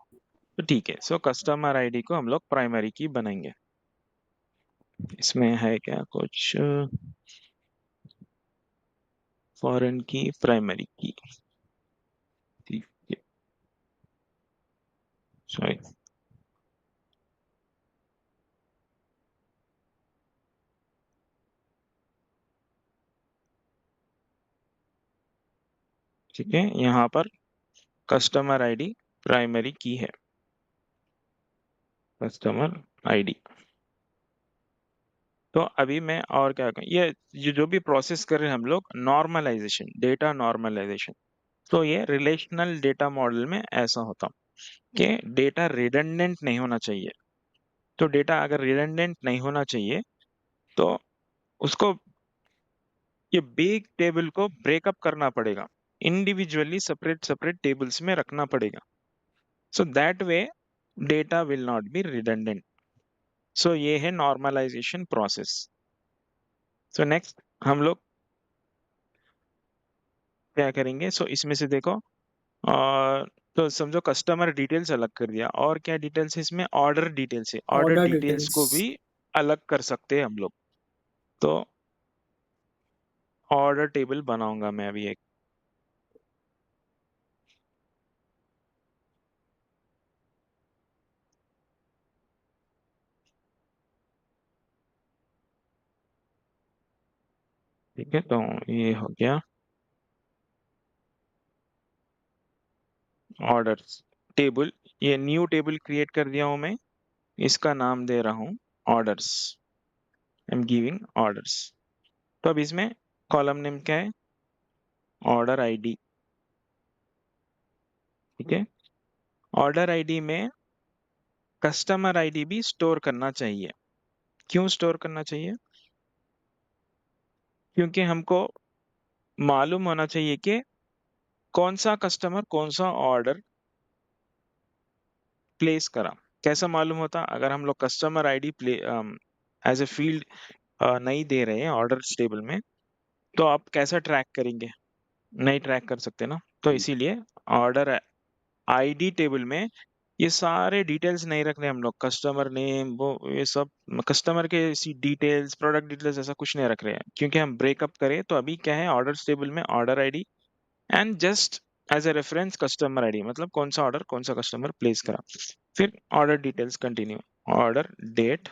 Speaker 1: तो ठीक है। सो कस्टमर आईडी को हम लोग प्राइमरी की बनाएंगे। इसमें है क्या कुछ? फॉरेन की प्राइमरी की, ठीक है, सॉरी। ठीक है, यहाँ पर कस्टमर आईडी प्राइमरी की है, कस्टमर आईडी। तो अभी मैं और क्या करूँ? ये जो भी प्रोसेस कर रहे हैं हम लोग, नॉर्मलाइजेशन, डेटा नॉर्मलाइजेशन। तो ये रिलेशनल डेटा मॉडल में ऐसा होता कि डेटा रिडंडेंट नहीं होना चाहिए। तो डेटा अगर रिडंडेंट नहीं होना चाहिए तो उसको, ये बिग टेबल को ब्रेकअप करना पड़ेगा, इंडिविजुअली सेपरेट सेपरेट टेबल्स में रखना पड़ेगा। So that way data will not be redundant. So ये है नॉर्मलाइजेशन प्रोसेस। सो नेक्स्ट हम लोग क्या करेंगे? सो इसमें से देखो, और तो समझो कस्टमर डिटेल्स अलग कर दिया, और क्या डिटेल्स है इसमें? ऑर्डर डिटेल्स है। ऑर्डर
Speaker 5: ऑर्डर
Speaker 1: डिटेल्स को
Speaker 5: डिटेल्स।
Speaker 1: भी अलग कर सकते हैं हम लोग। तो ऑर्डर टेबल बनाऊंगा मैं अभी एक। ठीक है, तो ये हो गया ऑर्डर्स टेबल। ये न्यू टेबल क्रिएट कर दिया हूं मैं, इसका नाम दे रहा हूं orders. I am giving orders. तो अब इसमें कॉलम नेम क्या है? Order ID. ठीक है, ऑर्डर आईडी में कस्टमर आईडी भी स्टोर करना चाहिए। क्यों स्टोर करना चाहिए? क्योंकि हमको मालूम होना चाहिए कि कौन सा कस्टमर कौन सा ऑर्डर प्लेस करा। कैसा मालूम होता? अगर हम लोग customer ID play as a field नहीं दे रहे हैं ऑर्डर्स टेबल में, तो आप कैसा ट्रैक करेंगे? नहीं ट्रैक कर सकते ना। तो इसीलिए ऑर्डर आईडी टेबल में ये सारे डिटेल्स नहीं रख रहे हम लोग, कस्टमर नेम वो ये सब, कस्टमर के डिटेल्स, प्रोडक्ट डिटेल्स ऐसा कुछ नहीं रख रहे हैं, क्योंकि हम ब्रेकअप करें तो अभी क्या है, ऑर्डर टेबल में order ID and just as a reference customer ID, मतलब कौन सा ऑर्डर कौन सा कस्टमर प्लेस करा। फिर order details continue, order date,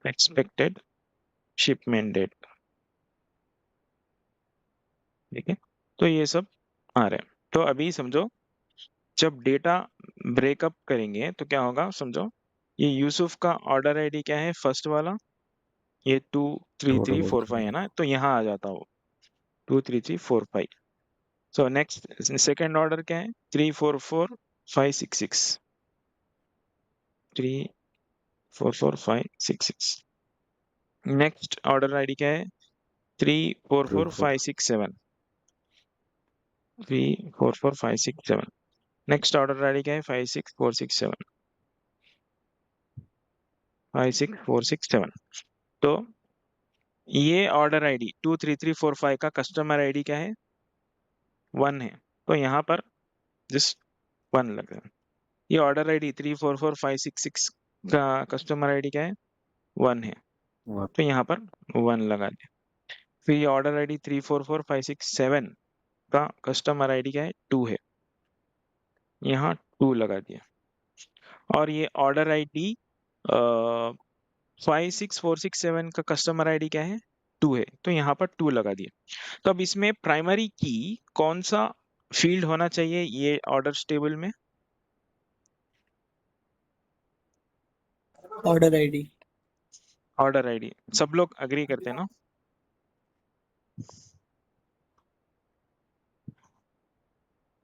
Speaker 1: expected shipment date, ठीक है। तो ये सब आ रहे हैं। तो अभी समझो, जब डेटा ब्रेकअप करेंगे तो क्या होगा समझो, ये यूसुफ का ऑर्डर आईडी क्या है, फर्स्ट वाला, ये 23345 है ना, तो यहाँ आ जाता वो 23345। सो नेक्स्ट सेकेंड ऑर्डर क्या है, 344566, 344566। नेक्स्ट ऑर्डर आईडी क्या है, 344567, 344567। नेक्स्ट ऑर्डर आईडी क्या है, 56467, 56467। तो ये ऑर्डर आईडी 23345 का कस्टमर आईडी क्या है, 1 है, तो यहाँ पर जस्ट 1 लग रहा है। ये ऑर्डर आईडी 344566 का कस्टमर आईडी क्या है, 1 है, तो यहाँ पर 1 लगा दिया। फिर ये ऑर्डर आईडी 344567 का कस्टमर आईडी क्या है, 2 है, यहाँ 2 लगा दिया। और ये ऑर्डर आईडी 56467 का कस्टमर आईडी क्या है, 2 है, तो यहाँ पर 2 लगा दिया। तो अब इसमें प्राइमरी की कौन सा फील्ड होना चाहिए ये ऑर्डर्स टेबल में,
Speaker 5: ऑर्डर आईडी।
Speaker 1: ऑर्डर आईडी, सब लोग अग्री करते हैं ना।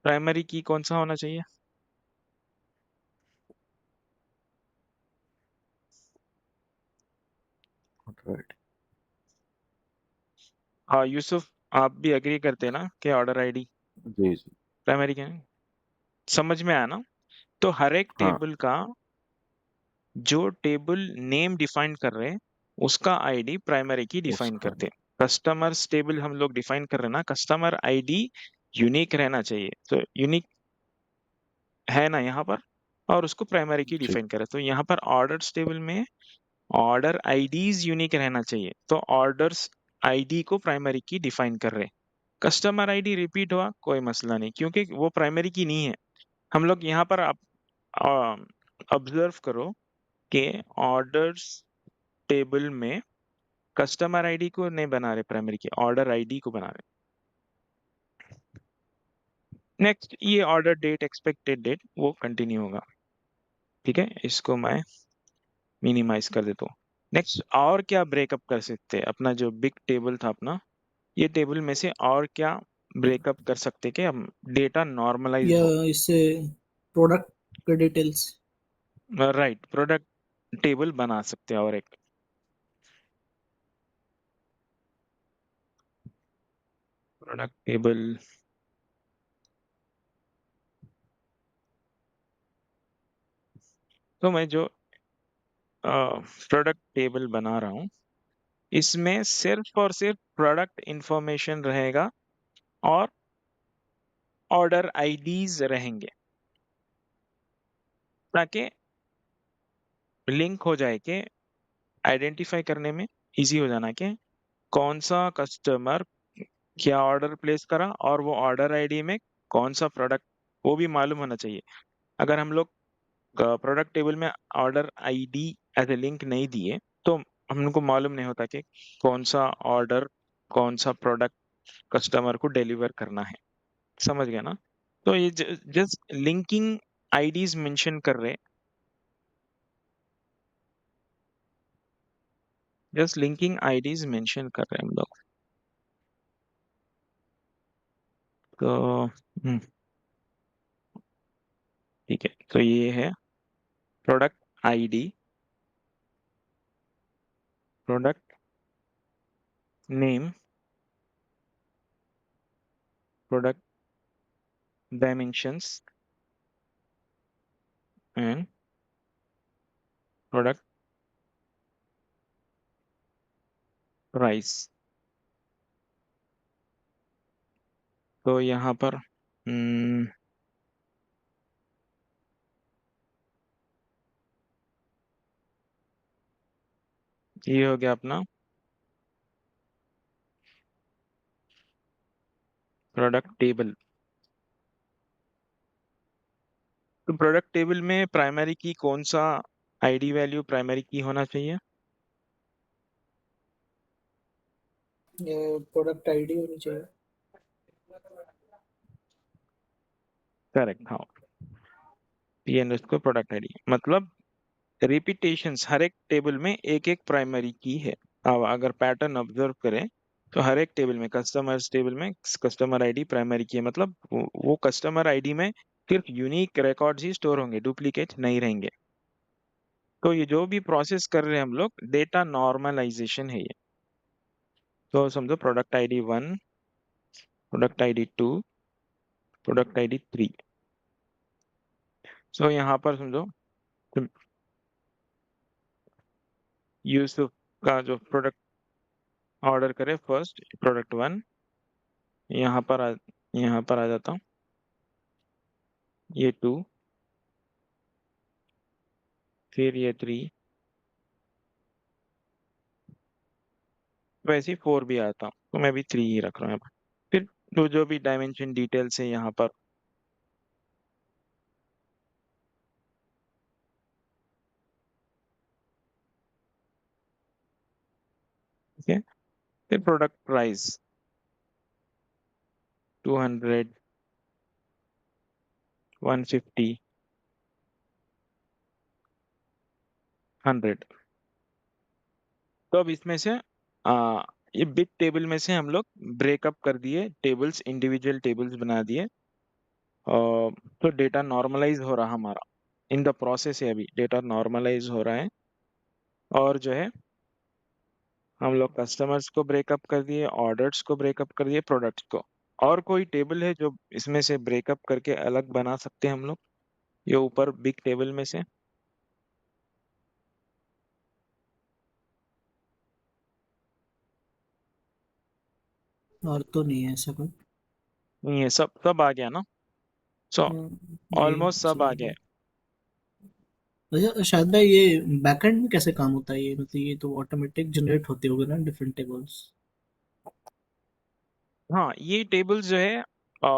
Speaker 1: प्राइमरी की कौन सा होना चाहिए, हाँ यूसुफ आप भी अग्री करते हैं ना कि ऑर्डर आईडी
Speaker 3: जी जी
Speaker 1: प्राइमरी क्या है, समझ में आया ना। तो हर एक
Speaker 3: हाँ
Speaker 1: टेबल का जो टेबल नेम डिफाइन कर रहे हैं उसका आईडी प्राइमरी की डिफाइन
Speaker 3: उसका
Speaker 1: करते हैं। कस्टमर्स टेबल हम लोग डिफाइन कर रहे हैं ना, कस्टमर आईडी यूनिक रहना चाहिए, तो यूनिक है ना यहाँ पर, और उसको प्राइमरी की
Speaker 3: जी
Speaker 1: डिफाइन करें। तो यहाँ पर ऑर्डर्स टेबल में ऑर्डर आईडीज यूनिक रहना चाहिए, तो ऑर्डर्स आईडी को प्राइमरी की डिफाइन कर रहे हैं। कस्टमर आईडी रिपीट हुआ कोई मसला नहीं, क्योंकि वो प्राइमरी की नहीं है। हम लोग यहाँ पर आप ऑब्जर्व करो कि ऑर्डर्स टेबल में कस्टमर आईडी को नहीं बना रहे प्राइमरी की, ऑर्डर आईडी को बना रहे। नेक्स्ट ये ऑर्डर डेट एक्सपेक्टेड डेट वो कंटिन्यू होगा, ठीक है। इसको मैं मिनिमाइज कर देता हूँ। नेक्स्ट और क्या ब्रेकअप कर सकते हैं, अपना जो बिग टेबल था अपना, ये टेबल में से और क्या ब्रेकअप कर सकते कि हम डेटा नॉर्मलाइज
Speaker 5: या
Speaker 1: हो।
Speaker 5: इससे प्रोडक्ट के डिटेल्स।
Speaker 1: राइट, प्रोडक्ट टेबल बना सकते हैं और एक प्रोडक्ट टेबल। तो मैं जो प्रोडक्ट टेबल बना रहा हूँ इसमें सिर्फ और सिर्फ प्रोडक्ट इंफॉर्मेशन रहेगा और ऑर्डर आईडीज रहेंगे, ताकि लिंक हो जाए कि आइडेंटिफाई करने में इजी हो जाना कि कौन सा कस्टमर क्या ऑर्डर प्लेस करा और वो ऑर्डर आईडी में कौन सा प्रोडक्ट, वो भी मालूम होना चाहिए। अगर हम लोग प्रोडक्ट टेबल में order ID as a link नहीं दिए तो हमको मालूम नहीं होता कि कौन सा ऑर्डर कौन सा प्रोडक्ट कस्टमर को डिलीवर करना है, समझ गया ना। तो ये जस्ट लिंकिंग आईडीज मेंशन कर रहे, जस्ट लिंकिंग आईडीज मेंशन कर रहे हैं हम लोग। तो ठीक है, तो ये है product ID, product name, product dimensions and product price. तो यहाँ पर ये हो गया अपना प्रोडक्ट टेबल। तो प्रोडक्ट टेबल में प्राइमरी की कौन सा आईडी वैल्यू प्राइमरी की होना चाहिए?
Speaker 5: प्रोडक्ट आईडी होनी चाहिए।
Speaker 1: करेक्ट, हाँ। पी एन को प्रोडक्ट आईडी मतलब रिपीटेशंस, हर एक टेबल में एक एक प्राइमरी की है। अब अगर पैटर्न ऑब्जर्व करें तो हर एक टेबल में, कस्टमर्स टेबल में कस्टमर आईडी प्राइमरी की है, मतलब वो कस्टमर आईडी में सिर्फ यूनिक रिकॉर्ड्स ही स्टोर होंगे, डुप्लीकेट नहीं रहेंगे। तो ये जो भी प्रोसेस कर रहे हैं हम लोग, डेटा नॉर्मलाइजेशन है ये। तो समझो product ID 1, product ID 2, product ID 3। सो यहाँ पर समझो यूसुफ का जो प्रोडक्ट ऑर्डर करे फर्स्ट, प्रोडक्ट 1, यहाँ पर आ जाता हूँ, ये 2, फिर ये 3, वैसे ही 4 भी आता हूँ, तो मैं भी 3 ही रख रहा हूँ यहाँ पर। फिर जो भी डायमेंशन डिटेल्स है यहाँ पर, ठीक है। फिर प्रोडक्ट प्राइस 200, 150, 100। तो अब इसमें से ये बिग टेबल में से हम लोग ब्रेकअप कर दिए टेबल्स, इंडिविजुअल टेबल्स बना दिए। तो डेटा नॉर्मलाइज हो रहा हमारा, इन द प्रोसेस है, अभी डेटा नॉर्मलाइज हो रहा है। और जो है हम लोग कस्टमर्स को ब्रेकअप कर दिए, ऑर्डर्स को ब्रेकअप कर दिए, प्रोडक्ट्स को। और कोई टेबल है जो इसमें से ब्रेकअप करके अलग बना सकते हैं हम लोग, ये ऊपर बिग टेबल में से?
Speaker 5: और तो नहीं है ऐसा कोई।
Speaker 1: नहीं है, सब सब आ गया ना? सो
Speaker 5: ये
Speaker 1: ऑलमोस्ट सब आ
Speaker 5: समझ
Speaker 1: गया।
Speaker 5: गया। अच्छा शायद भाई, ये बैकएंड में कैसे काम होता है ये, मतलब ये तो ऑटोमेटिक जनरेट होते होंगे ना डिफरेंट टेबल्स।
Speaker 1: हाँ, ये टेबल्स जो है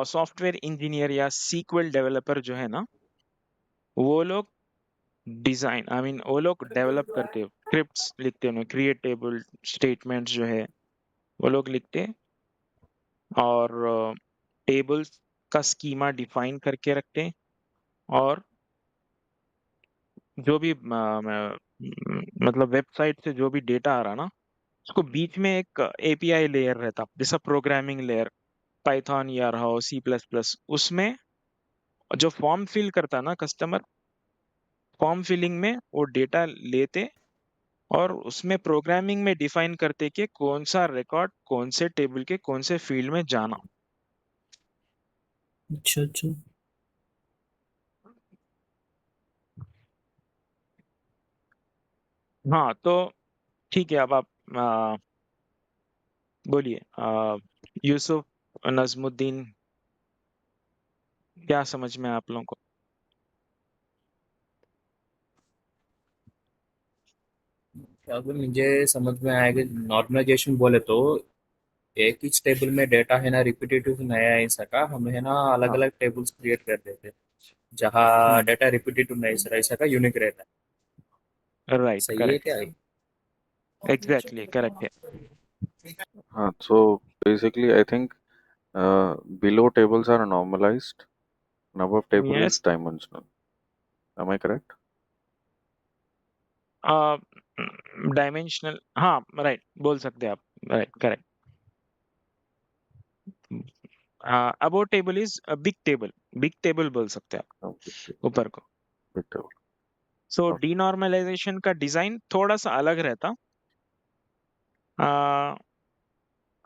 Speaker 1: सॉफ्टवेयर इंजीनियर या सीक्वल डेवलपर जो है ना, वो लोग डिजाइन, आई मीन वो लोग डेवलप करते हो, स्क्रिप्ट्स लिखते हैं, क्रिएट टेबल स्टेटमेंट्स जो है वो लोग लिखते हैं, और टेबल्स का स्कीमा डिफाइन करके रखते हैं। और जो भी मतलब वेबसाइट से जो भी डेटा आ रहा ना, उसको बीच में एक एपीआई लेयर रहता, जैसा प्रोग्रामिंग लेयर, पाइथन या रहा हो, C++, उसमें जो फॉर्म फिल करता ना कस्टमर, फॉर्म फिलिंग में वो डेटा लेते और उसमें प्रोग्रामिंग में डिफाइन करते कि कौन सा रिकॉर्ड कौन से टेबल के कौन से फील्ड में जाना।
Speaker 5: अच्छा अच्छा।
Speaker 1: हाँ, तो ठीक है, अब आप बोलिए, यूसुफ, नजमुद्दीन, क्या समझ में आप लोगों को?
Speaker 4: अगर मुझे समझ में आया कि नॉर्मलाइजेशन बोले तो एक ही टेबल में डेटा है ना रिपीटेटिव नहीं आ सका, हम है ना अलग
Speaker 1: हाँ।
Speaker 4: अलग टेबल्स क्रिएट कर देते जहाँ
Speaker 1: हम्म।
Speaker 4: डेटा रिपीटेटिव नहीं रह सका, यूनिक रहता है।
Speaker 1: राइट,
Speaker 4: सही है
Speaker 1: करेक्ट,
Speaker 4: क्या?
Speaker 1: एग्जैक्टली करेक्ट है।
Speaker 3: So basically, I think below tables are normalized, and above table is
Speaker 1: yes,
Speaker 3: dimensional. Am I correct?
Speaker 1: Dimensional, हाँ राइट, बोल सकते हैं आप, right, correct. Above table is big table, big table बोल सकते हैं
Speaker 3: No,
Speaker 1: आप ऊपर को।
Speaker 3: big table.
Speaker 1: सो
Speaker 3: Okay.
Speaker 1: डीनॉर्मलाइजेशन का डिजाइन थोड़ा सा अलग रहता। आ,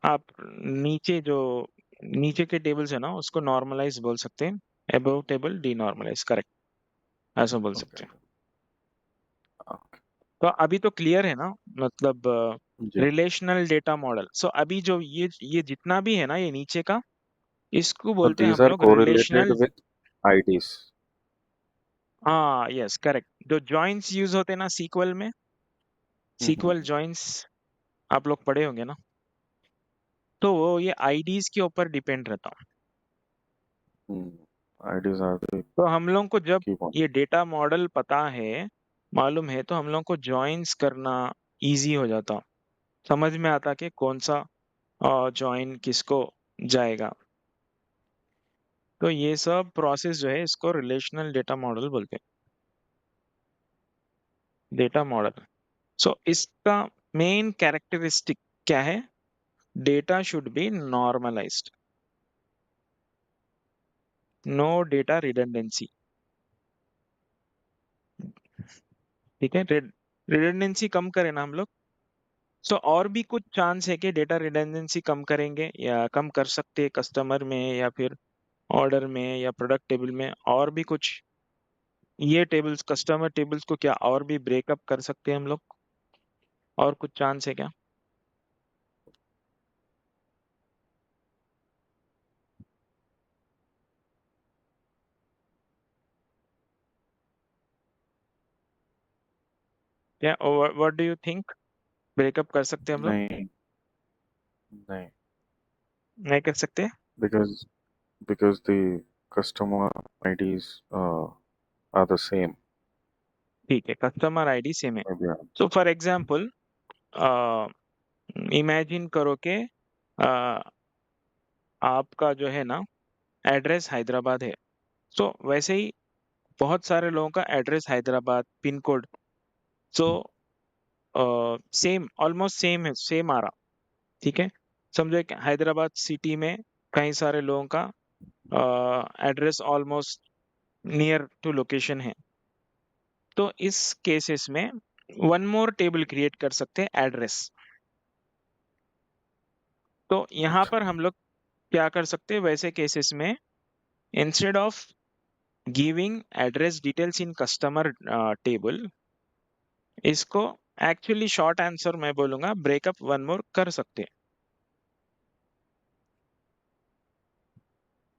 Speaker 1: आप नीचे के टेबल्स है ना, उसको नॉर्मलाइज बोल सकते हैं, अबव टेबल डीनॉर्मलाइज, करेक्ट, ऐसा बोल
Speaker 3: Okay.
Speaker 1: सकते हैं।
Speaker 3: Okay.
Speaker 1: तो अभी तो क्लियर है ना, मतलब
Speaker 3: जी.
Speaker 1: Relational data model. सो अभी जो ये जितना भी है ना, ये नीचे का, इसको
Speaker 3: So
Speaker 1: बोलते हैं
Speaker 3: these
Speaker 1: हम
Speaker 3: are
Speaker 1: लोग
Speaker 3: correlated
Speaker 1: रिलेशनल।
Speaker 3: with IDs.
Speaker 1: हाँ, यस, करेक्ट। जो जॉइंट्स यूज होते हैं ना सीक्वल में, सीक्वल जॉइंस आप लोग पढ़े होंगे ना, तो वो ये आईडीज के ऊपर डिपेंड रहता।
Speaker 7: IDs are the
Speaker 1: तो हम लोग को जब
Speaker 7: key point.
Speaker 1: ये डेटा मॉडल पता है, मालूम है, तो हम लोग को जॉइंस करना इजी हो जाता, समझ में आता कि कौन सा जॉइन किसको जाएगा। तो ये सब प्रोसेस जो है इसको रिलेशनल डेटा मॉडल बोलते हैं, डेटा मॉडल। सो इसका मेन कैरेक्टरिस्टिक क्या है? Data should be normalized, no data redundancy. ठीक है, रिडंडेंसी कम करें ना हम लोग। सो और भी कुछ चांस है कि डेटा रिडंडेंसी कम करेंगे या कम कर सकते हैं कस्टमर में या फिर ऑर्डर में या प्रोडक्ट टेबल में, और भी कुछ ये टेबल्स, कस्टमर टेबल्स को क्या और भी ब्रेकअप कर सकते हैं हम लोग? और कुछ चांस है क्या? क्या what do you think, breakup कर सकते हैं हम लोग?
Speaker 7: नहीं, नहीं,
Speaker 1: नहीं कर सकते?
Speaker 7: because the customer IDs are the same.
Speaker 1: ठीक है, कस्टमर आईडी सेम है।
Speaker 7: Maybe
Speaker 1: so for example imagine करो कि आपका जो है ना एड्रेस हैदराबाद है, सो वैसे ही बहुत सारे लोगों का address Hyderabad, pin code, so same, almost same है, सेम आ रहा। ठीक है, समझो एक हैदराबाद सिटी में कई सारे लोगों का address almost near to location है। तो इस केसेस में वन मोर टेबल क्रिएट कर सकते हैं, एड्रेस। तो यहाँ पर हम लोग क्या कर सकते हैं वैसे केसेस में, instead of giving address details in customer table, इसको एक्चुअली शॉर्ट आंसर मैं बोलूंगा ब्रेकअप वन मोर कर सकते हैं।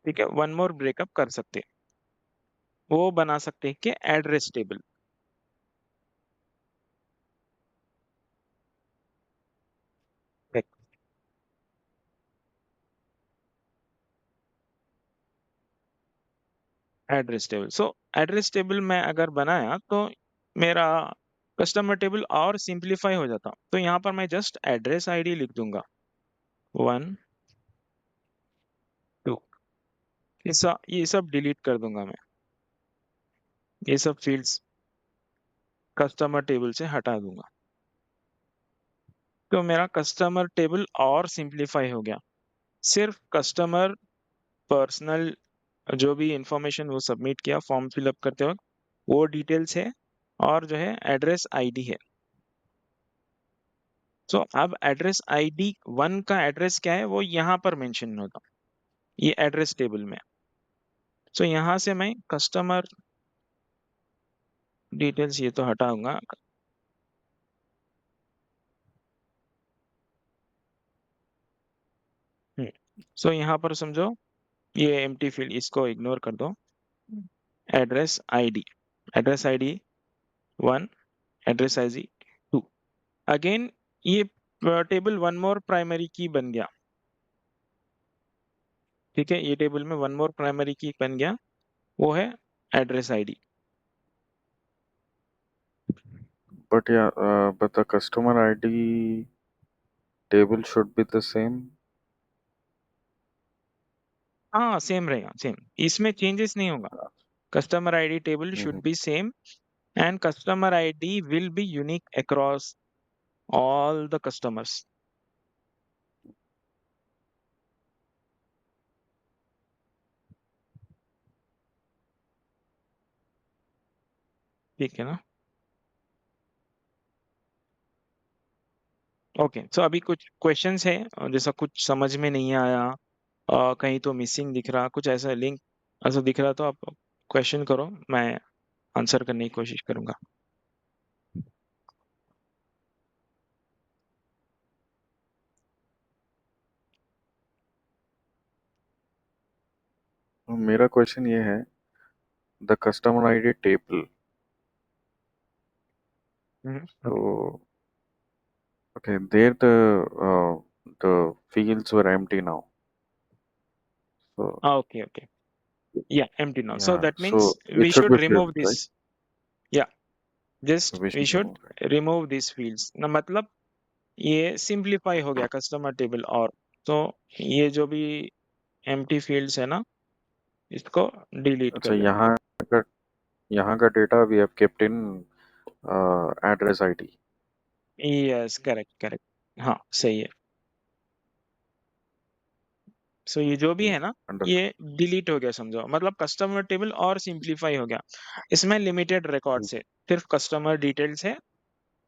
Speaker 1: ठीक है, वन मोर ब्रेकअप कर सकते हैं, वो बना सकते हैं कि एड्रेस टेबल। एड्रेस टेबल, सो एड्रेस टेबल मैं अगर बनाया तो मेरा कस्टमर टेबल और सिंप्लीफाई हो जाता। तो यहाँ पर मैं जस्ट एड्रेस आईडी लिख दूंगा, 1 2, ये सब डिलीट कर दूंगा मैं, ये सब फील्ड्स कस्टमर टेबल से हटा दूंगा। तो मेरा कस्टमर टेबल और सिंप्लीफाई हो गया। सिर्फ कस्टमर पर्सनल जो भी इंफॉर्मेशन वो सबमिट किया फॉर्म फिलअप करते वक्त, वो डिटेल्स है, और जो है एड्रेस आईडी है। सो अब एड्रेस आईडी 1 का एड्रेस क्या है वो यहाँ पर मेंशन होगा, ये एड्रेस टेबल में। सो यहाँ से मैं कस्टमर डिटेल्स ये तो हटाऊंगा। सो यहाँ पर समझो ये एम्प्टी फील्ड, इसको इग्नोर कर दो। Address ID 1, address ID 2। Again ये टेबल वन मोर प्राइमरी की बन गया। ठीक है, ये टेबल में वन मोर प्राइमरी की बन गया, वो है address ID.
Speaker 7: but yeah, but the customer ID table should be the same.
Speaker 1: हाँ सेम रहेगा, सेम, इसमें चेंजेस नहीं होगा। Customer ID table should be same and customer ID will be unique across all the customers. ठीक है ना? Okay, सो अभी कुछ क्वेश्चंस है, जैसा कुछ समझ में नहीं आया, कहीं तो मिसिंग दिख रहा, कुछ ऐसा लिंक ऐसा दिख रहा, तो आप क्वेश्चन करो, मैं आंसर करने की कोशिश करूंगा।
Speaker 7: मेरा क्वेश्चन ये है, द कस्टमर ID टेबल,
Speaker 1: हम्म,
Speaker 7: तो Okay, there the fields were empty now. So
Speaker 1: Okay. Yeah, empty now. So
Speaker 7: yeah,
Speaker 1: that
Speaker 7: so
Speaker 1: means
Speaker 7: it
Speaker 1: we
Speaker 7: should
Speaker 1: should
Speaker 7: be
Speaker 1: remove
Speaker 7: flipped, right?
Speaker 1: this. Yeah, just
Speaker 7: We
Speaker 1: we
Speaker 7: should
Speaker 1: should
Speaker 7: remove it.
Speaker 1: remove these fields ना, मतलब ये simplify हो गया customer table. और तो ये जो भी एम्प्टी फील्ड्स है ना, इसको डिलीट
Speaker 7: अच्छा,
Speaker 1: कर देना।
Speaker 7: यहाँ का data we have kept in address ID.
Speaker 1: Yes, correct, हाँ सही है। सो ये जो भी है ना,
Speaker 7: Understood.
Speaker 1: ये डिलीट हो गया समझो, मतलब कस्टमर टेबल और सिंप्लीफाई हो गया। इसमें लिमिटेड रिकॉर्ड्स है, सिर्फ कस्टमर डिटेल्स है।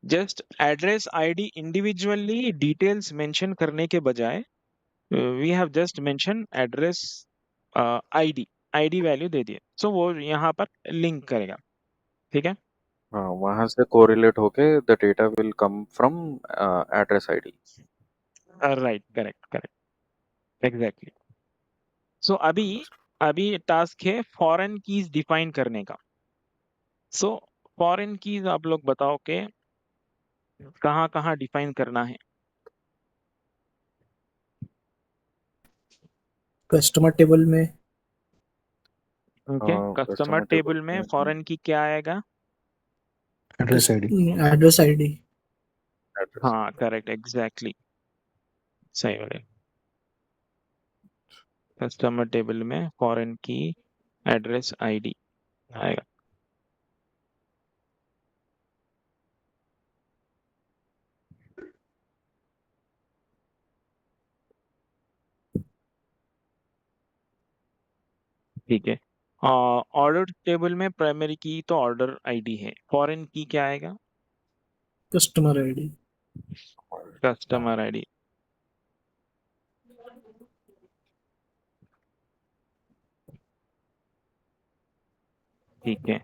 Speaker 1: Just address ID individually details mention करने के बजाय we have just mention address ID value दे दिए। सो वो यहाँ पर लिंक करेगा, ठीक है।
Speaker 7: हाँ, वहाँ से कोरिलेट होके the data will come from address ID.
Speaker 1: Right, correct, exactly. So अभी टास्क है फॉरेन कीज डिफाइन करने का। सो फॉरेन कीज आप लोग बताओ के कहाँ कहाँ डिफाइन करना है।
Speaker 5: कस्टमर टेबल में,
Speaker 1: ओके, कस्टमर टेबल में फॉरेन की क्या आएगा?
Speaker 2: Address ID.
Speaker 5: Address ID.
Speaker 7: address.
Speaker 1: हाँ करेक्ट, एग्जैक्टली, सही बोले। कस्टमर टेबल में फॉरेन की एड्रेस आईडी आएगा। ठीक है। ऑर्डर टेबल में प्राइमरी की तो ऑर्डर आईडी है, फॉरेन की क्या आएगा?
Speaker 5: Customer ID.
Speaker 1: Customer ID. ठीक है।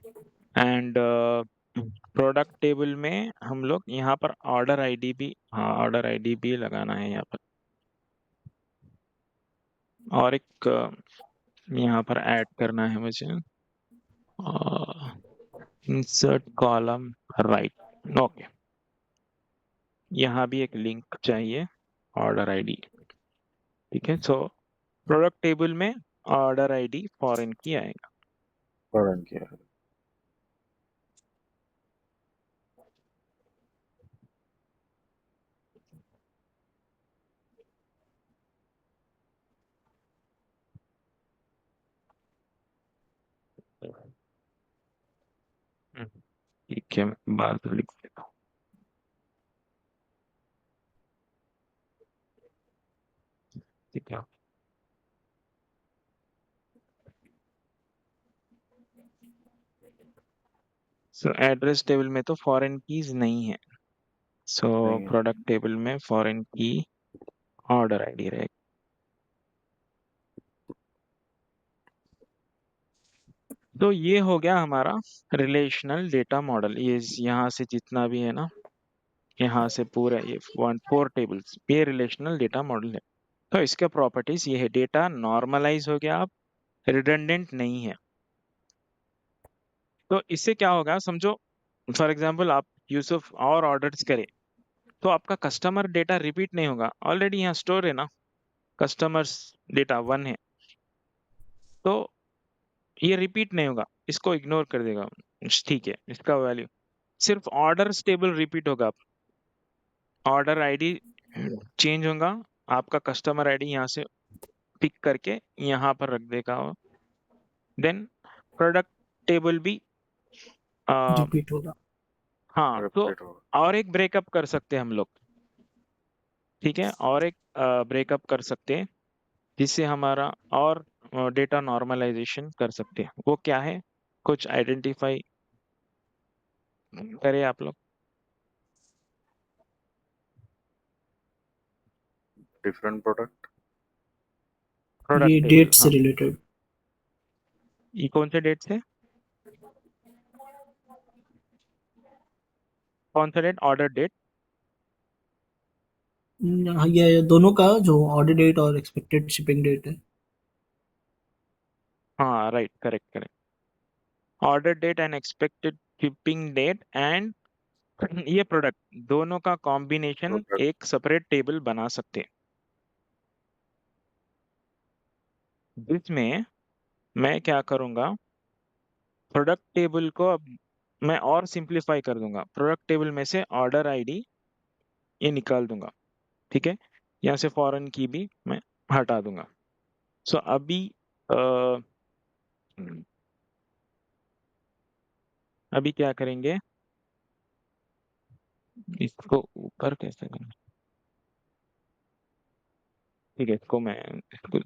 Speaker 1: एंड प्रोडक्ट टेबल में हम लोग यहाँ पर ऑर्डर आईडी भी, हाँ ऑर्डर आईडी भी लगाना है यहाँ पर। और एक यहाँ पर ऐड करना है मुझे, इंसर्ट कॉलम राइट। ओके, यहाँ भी एक लिंक चाहिए ऑर्डर आईडी, ठीक है। सो प्रोडक्ट टेबल में ऑर्डर आईडी फॉरेन की आएगा।
Speaker 7: Foreign key.
Speaker 1: ठीक है, मैं बात लिख देता हूँ। ठीक है। सो एड्रेस टेबल में तो फॉरेन कीज नहीं है, सो
Speaker 7: नहीं है।
Speaker 1: प्रोडक्ट टेबल में फॉरेन की ऑर्डर आईडी रहेगा। तो ये हो गया हमारा रिलेशनल डेटा मॉडल। ये यहाँ से जितना भी है ना, यहाँ से पूरा ये 4 टेबल्स, ये रिलेशनल डेटा मॉडल है। तो इसके प्रॉपर्टीज ये है, डेटा नॉर्मलाइज हो गया, अब रिडंडेंट नहीं है। तो इससे क्या होगा समझो, फॉर एग्जांपल आप यूसुफ और ऑर्डर्स करें तो आपका कस्टमर डेटा रिपीट नहीं होगा, ऑलरेडी यहाँ स्टोर है ना, कस्टमर्स डेटा 1 है, तो ये रिपीट नहीं होगा, इसको इग्नोर कर देगा। ठीक है, इसका वैल्यू सिर्फ ऑर्डर टेबल रिपीट होगा। ऑर्डर आईडी चेंज होगा, आपका कस्टमर आईडी यहाँ से पिक करके यहाँ पर रख देगा। देन प्रोडक्ट टेबल भी
Speaker 5: रिपीट होगा।
Speaker 1: हाँ, तो
Speaker 7: Repeat होगा।
Speaker 1: और एक ब्रेकअप कर सकते हैं हम लोग, ठीक है, और एक ब्रेकअप कर सकते हैं जिससे हमारा और डेटा नॉर्मलाइजेशन कर सकते हैं। वो क्या है, कुछ आइडेंटिफाई करें आप लोग।
Speaker 7: Different product.
Speaker 1: प्रोडक्ट
Speaker 5: ये
Speaker 1: टेबल,
Speaker 5: डेट से
Speaker 1: हाँ,
Speaker 5: रिलेटेड।
Speaker 1: ये कौन से डेट से, कौन सा डेट? Order date.
Speaker 5: हाँ, ये दोनों का जो ऑर्डर डेट और एक्सपेक्टेड शिपिंग डेट है।
Speaker 1: हाँ right, correct. Order date and expected shipping date and ये प्रोडक्ट दोनों का कॉम्बिनेशन
Speaker 7: प्रोडक्ट
Speaker 1: एक सेपरेट टेबल बना सकते हैं, जिसमें मैं क्या करूंगा, प्रोडक्ट टेबल को अब मैं और सिंप्लीफाई कर दूंगा। प्रोडक्ट टेबल में से ऑर्डर आईडी ये निकाल दूंगा, ठीक है। यहाँ से फॉरेन की भी मैं हटा दूंगा। सो अ, अभी क्या करेंगे, इसको ऊपर कैसे करना, ठीक है, इसको मैं इसको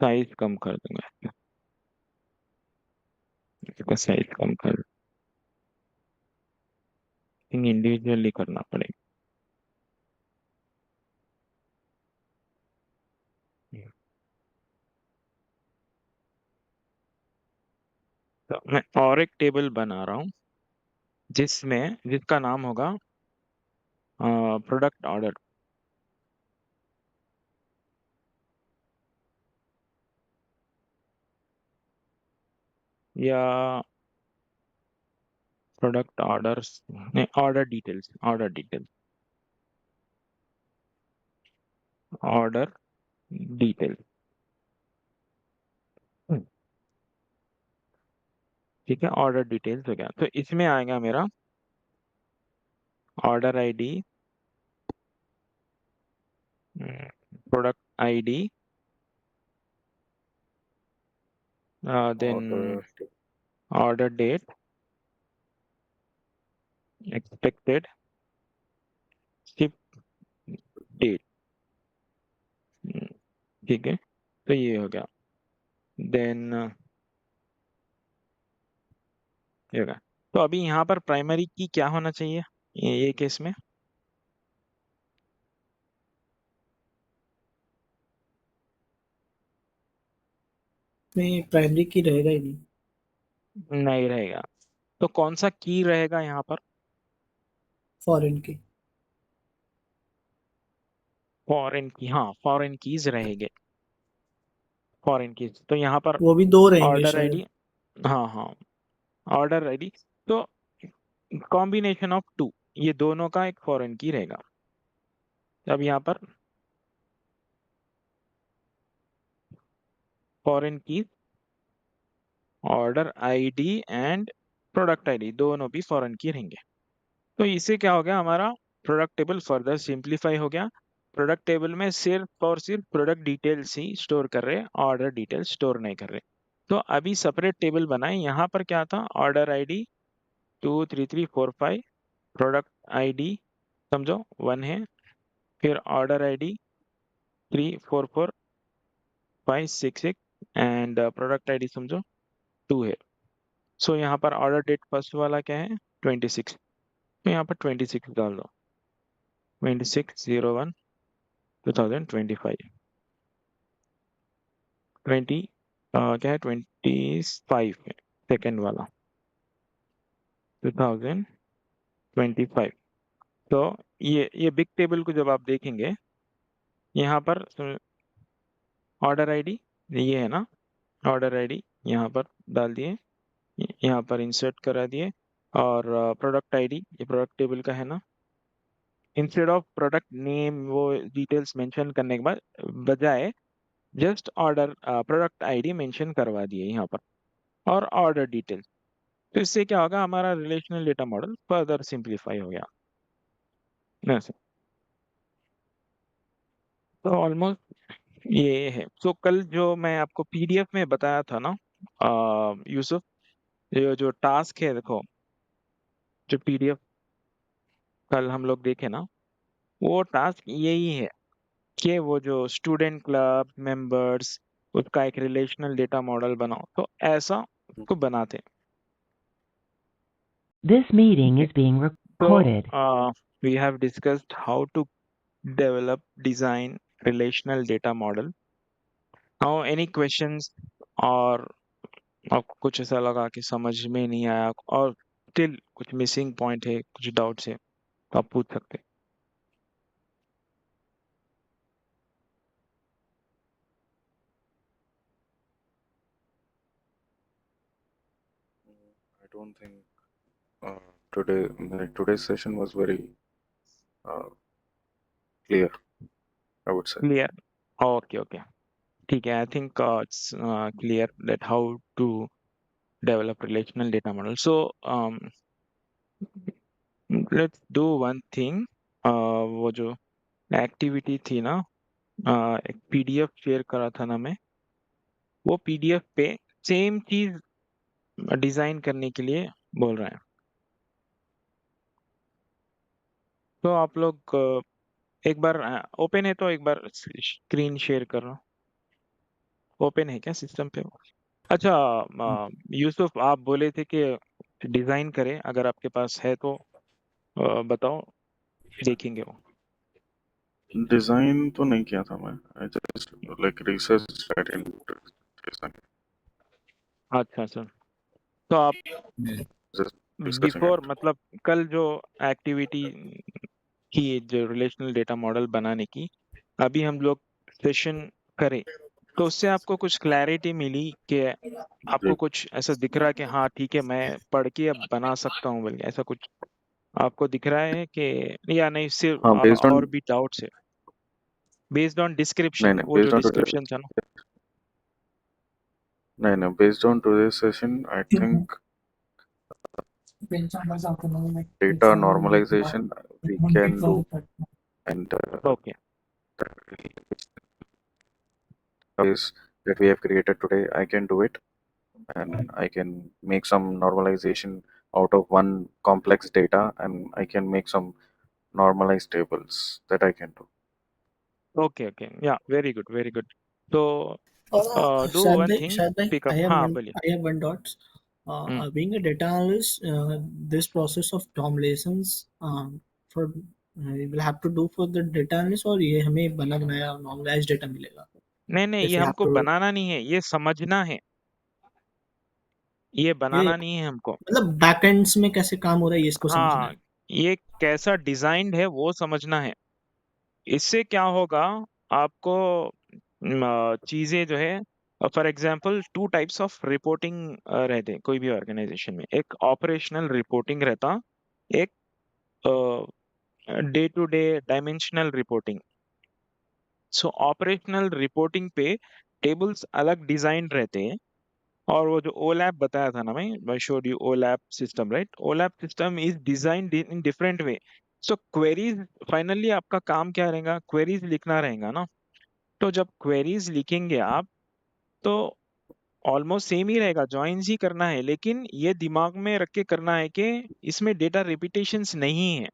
Speaker 1: साइज कम कर दूंगा, इसका साइज कम कर, इंडिविजुअली करना पड़ेगा। तो मैं और एक टेबल बना रहा हूँ जिसका नाम होगा प्रोडक्ट ऑर्डर, या प्रोडक्ट ऑर्डर्स, नहीं, ऑर्डर डिटेल्स, ऑर्डर डिटेल्स, ठीक है। ऑर्डर डिटेल्स हो गया, तो इसमें आएगा मेरा order ID, product ID, then
Speaker 7: order
Speaker 1: order date, expected ship date, ठीक है। तो ये हो गया, देन ये हो गया। तो अभी यहाँ पर प्राइमरी की क्या होना चाहिए ये केस में,
Speaker 5: में प्राइमरी की रहेगा ही नहीं,
Speaker 1: नहीं रहेगा। तो कौन सा की रहेगा यहाँ पर,
Speaker 5: फॉरेन की।
Speaker 1: फॉरेन की, हाँ फॉरेन कीज रहेंगे, फॉरेन कीज। तो यहाँ पर
Speaker 5: वो भी 2 रहेंगे
Speaker 1: ऑर्डर आईडी,
Speaker 5: शायद।
Speaker 1: हाँ हाँ, ऑर्डर आईडी, तो कॉम्बिनेशन ऑफ टू, ये दोनों का एक फॉरेन की रहेगा। अब यहाँ पर फॉरेन की, order ID and product ID दोनों भी फॉरेन की रहेंगे। तो इससे क्या हो गया, हमारा प्रोडक्ट टेबल फर्दर सिंप्लीफाई हो गया। प्रोडक्ट टेबल में सिर्फ और सिर्फ प्रोडक्ट डिटेल्स ही स्टोर कर रहे हैं, ऑर्डर डिटेल्स स्टोर नहीं कर रहे। तो अभी सेपरेट टेबल बनाए, यहाँ पर क्या था, ऑर्डर आईडी 23345, प्रोडक्ट आईडी समझो 1 है, फिर order ID 344566 and product ID समझो 2 है। सो यहाँ पर ऑर्डर डेट फर्स्ट वाला क्या है, 26, तो यहाँ पर 26 डाल दो, 26/01/2025, 20 क्या है, 25 है सेकेंड वाला, 2025। तो ये बिग टेबल को जब आप देखेंगे, यहाँ पर ऑर्डर आईडी ये है ना, ऑर्डर आईडी यहाँ पर डाल दिए, यहाँ पर इंसर्ट करा दिए, और प्रोडक्ट आईडी ये प्रोडक्ट टेबल का है ना, इंस्टेड ऑफ प्रोडक्ट नेम वो डिटेल्स मेंशन करने के बाद बजाय just order product ID mention करवा दिए यहाँ पर, और ऑर्डर डिटेल्स। तो इससे क्या होगा, हमारा relational data model further simplify हो गया ऐसे। तो ऑलमोस्ट ये है। तो कल जो मैं आपको पीडीएफ में बताया था ना, यूसुफ, ये जो टास्क है देखो, जो पीडीएफ कल हम लोग देखे ना, वो टास्क यही है कि वो जो स्टूडेंट क्लब मेंबर्स, उसका एक रिलेशनल डेटा मॉडल बनाओ, तो ऐसा उसको बनाते हैं।
Speaker 6: This meeting
Speaker 1: Okay.
Speaker 6: is being
Speaker 1: So
Speaker 6: recorded.
Speaker 1: we have discussed how to develop, design relational data model. Now, any questions, और आपको कुछ ऐसा लगा कि समझ में नहीं आया, और स्टिल कुछ मिसिंग पॉइंट है, कुछ डाउट्स है, तो आप पूछ सकते हैं।
Speaker 7: I don't think today's session was very clear, I would say.
Speaker 1: Clear? Okay. ठीक है. I think it's clear that how to develop relational data model. So let's do one thing. वो जो एक्टिविटी थी ना, एक पीडीएफ शेयर करा था ना मैं, वो पीडीएफ पे सेम चीज डिजाइन करने के लिए बोल रहा है. तो आप लोग एक बार ओपन है तो एक बार स्क्रीन शेयर कर रहा हूँ. ओपन है क्या सिस्टम पे? अच्छा, यूसुफ आप बोले थे कि डिजाइन करें, अगर आपके पास है तो बताओ, देखेंगे वो.
Speaker 7: डिजाइन तो नहीं किया था मैं. I just like research that in design.
Speaker 1: अच्छा. तो आप
Speaker 7: Just discussing
Speaker 1: बिफोर,
Speaker 7: it.
Speaker 1: मतलब कल जो एक्टिविटी की, जो रिलेशनल डेटा मॉडल बनाने की, अभी हम लोग सेशन करें तो उससे आपको कुछ क्लैरिटी मिली कि आपको
Speaker 7: जी.
Speaker 1: कुछ ऐसा दिख रहा है कि हाँ ठीक है, मैं पढ़ के अब बना सकता हूँ, बल्कि ऐसा कुछ आपको दिख रहा है कि, या नहीं सिर्फ
Speaker 7: हाँ, based on
Speaker 1: और भी डाउट्स है? बेस्ड ऑन डिस्क्रिप्शन,
Speaker 7: नहीं
Speaker 1: वो जो
Speaker 7: based on
Speaker 1: डिस्क्रिप्शन था ना.
Speaker 7: नहीं based on today's session, I think data normalization we can do, and
Speaker 1: okay.
Speaker 7: ways that we have created today, I can do it, and I can make some normalization out of one complex data, and I can make some normalized tables that I can do.
Speaker 1: Okay. Yeah very good. तो do one thing,
Speaker 5: Shad bhai,
Speaker 1: pick up. हाँ बोलिए.
Speaker 5: I have one dot.
Speaker 1: Hmm.
Speaker 5: Being a data analyst, this process of formulations for you will have to do for the data analyst, और ये हमें बना बनाया normalized data मिलेगा.
Speaker 1: नहीं,
Speaker 5: If
Speaker 1: ये
Speaker 5: we have
Speaker 1: हमको
Speaker 5: to,
Speaker 1: बनाना नहीं है, ये समझना है. ये
Speaker 5: ये
Speaker 1: बनाना नहीं है हमको.
Speaker 5: मतलब बैकएंड्स में कैसे काम हो रहा है ये इसको समझना
Speaker 1: हाँ,
Speaker 5: है.
Speaker 1: ये कैसा डिजाइन्ड है वो समझना है. इससे क्या होगा, आपको चीजें जो है, for example 2 types of reporting रहते हैं कोई भी ऑर्गेनाइजेशन में. एक ऑपरेशनल रिपोर्टिंग रहता, एक day to day dimensional reporting. So operational reporting पे टेबल्स अलग डिजाइन रहते हैं, और वो जो ओलैप बताया था ना, मैं showed you OLAP system, right? OLAP system is designed in different way. So queries, finally आपका काम क्या रहेगा? क्वेरीज लिखना रहेगा ना. तो जब क्वेरीज लिखेंगे आप, तो ऑलमोस्ट सेम ही रहेगा, जॉइंस ही करना है, लेकिन ये दिमाग में रख के करना है कि इसमें डेटा रिपीटेशंस नहीं है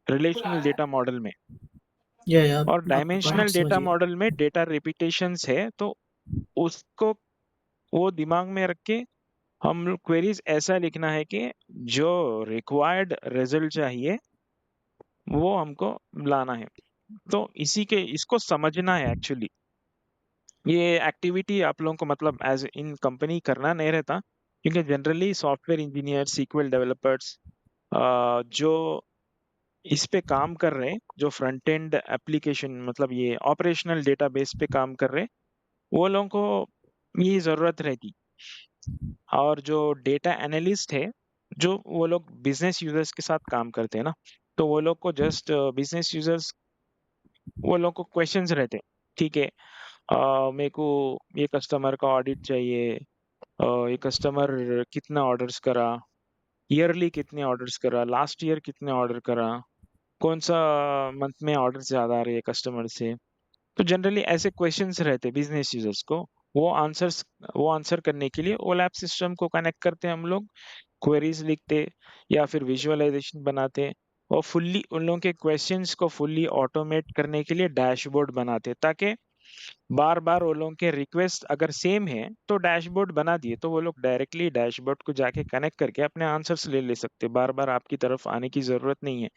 Speaker 1: रिलेशनल डेटा मॉडल में,
Speaker 5: या
Speaker 1: और
Speaker 5: आपका पॉइंट
Speaker 1: डायमेंशनल
Speaker 5: समझ
Speaker 1: डेटा
Speaker 5: गया.
Speaker 1: मॉडल में डेटा रिपीटेशंस है. तो उसको, वो दिमाग में रख के हम लोग क्वेरीज ऐसा लिखना है कि जो रिक्वायर्ड रिजल्ट चाहिए वो हमको लाना है. तो इसको समझना है एक्चुअली. ये एक्टिविटी आप लोगों को मतलब एज इन कंपनी करना नहीं रहता, क्योंकि generally software engineer, SQL developers जो इस पे काम कर रहे हैं, जो फ्रंट एंड एप्लीकेशन, मतलब ये ऑपरेशनल डेटाबेस पे काम कर रहे हैं, वो लोगों को ये जरूरत रहती. और जो डेटा एनालिस्ट है, जो वो लोग बिजनेस यूजर्स के साथ काम करते हैं ना, तो वो लोग को जस्ट बिजनेस यूजर्स, वो लोग को क्वेश्चंस रहते हैं. ठीक है, मेरे को ये कस्टमर का ऑडिट चाहिए, ये कस्टमर कितना ऑर्डर्स करा, ईयरली कितने ऑर्डर्स करा, लास्ट ईयर कितने ऑर्डर करा, कौन सा मंथ में ऑर्डर ज्यादा आ रही है कस्टमर से. तो जनरली ऐसे क्वेश्चंस रहते हैं बिजनेस यूजर्स को. वो आंसर करने के लिए ओलैप सिस्टम को कनेक्ट करते हैं हम लोग, क्वेरीज लिखते या फिर विजुअलाइजेशन बनाते, और फुल्ली उन लोगों के क्वेश्चंस को फुल्ली ऑटोमेट करने के लिए डैशबोर्ड बनाते, ताकि बार बार वो लोगों के रिक्वेस्ट अगर सेम है तो डैशबोर्ड बना दिए, तो वो लोग डायरेक्टली डैशबोर्ड को जाके कनेक्ट करके अपने आंसर्स ले ले सकते, बार बार आपकी तरफ आने की जरूरत नहीं है.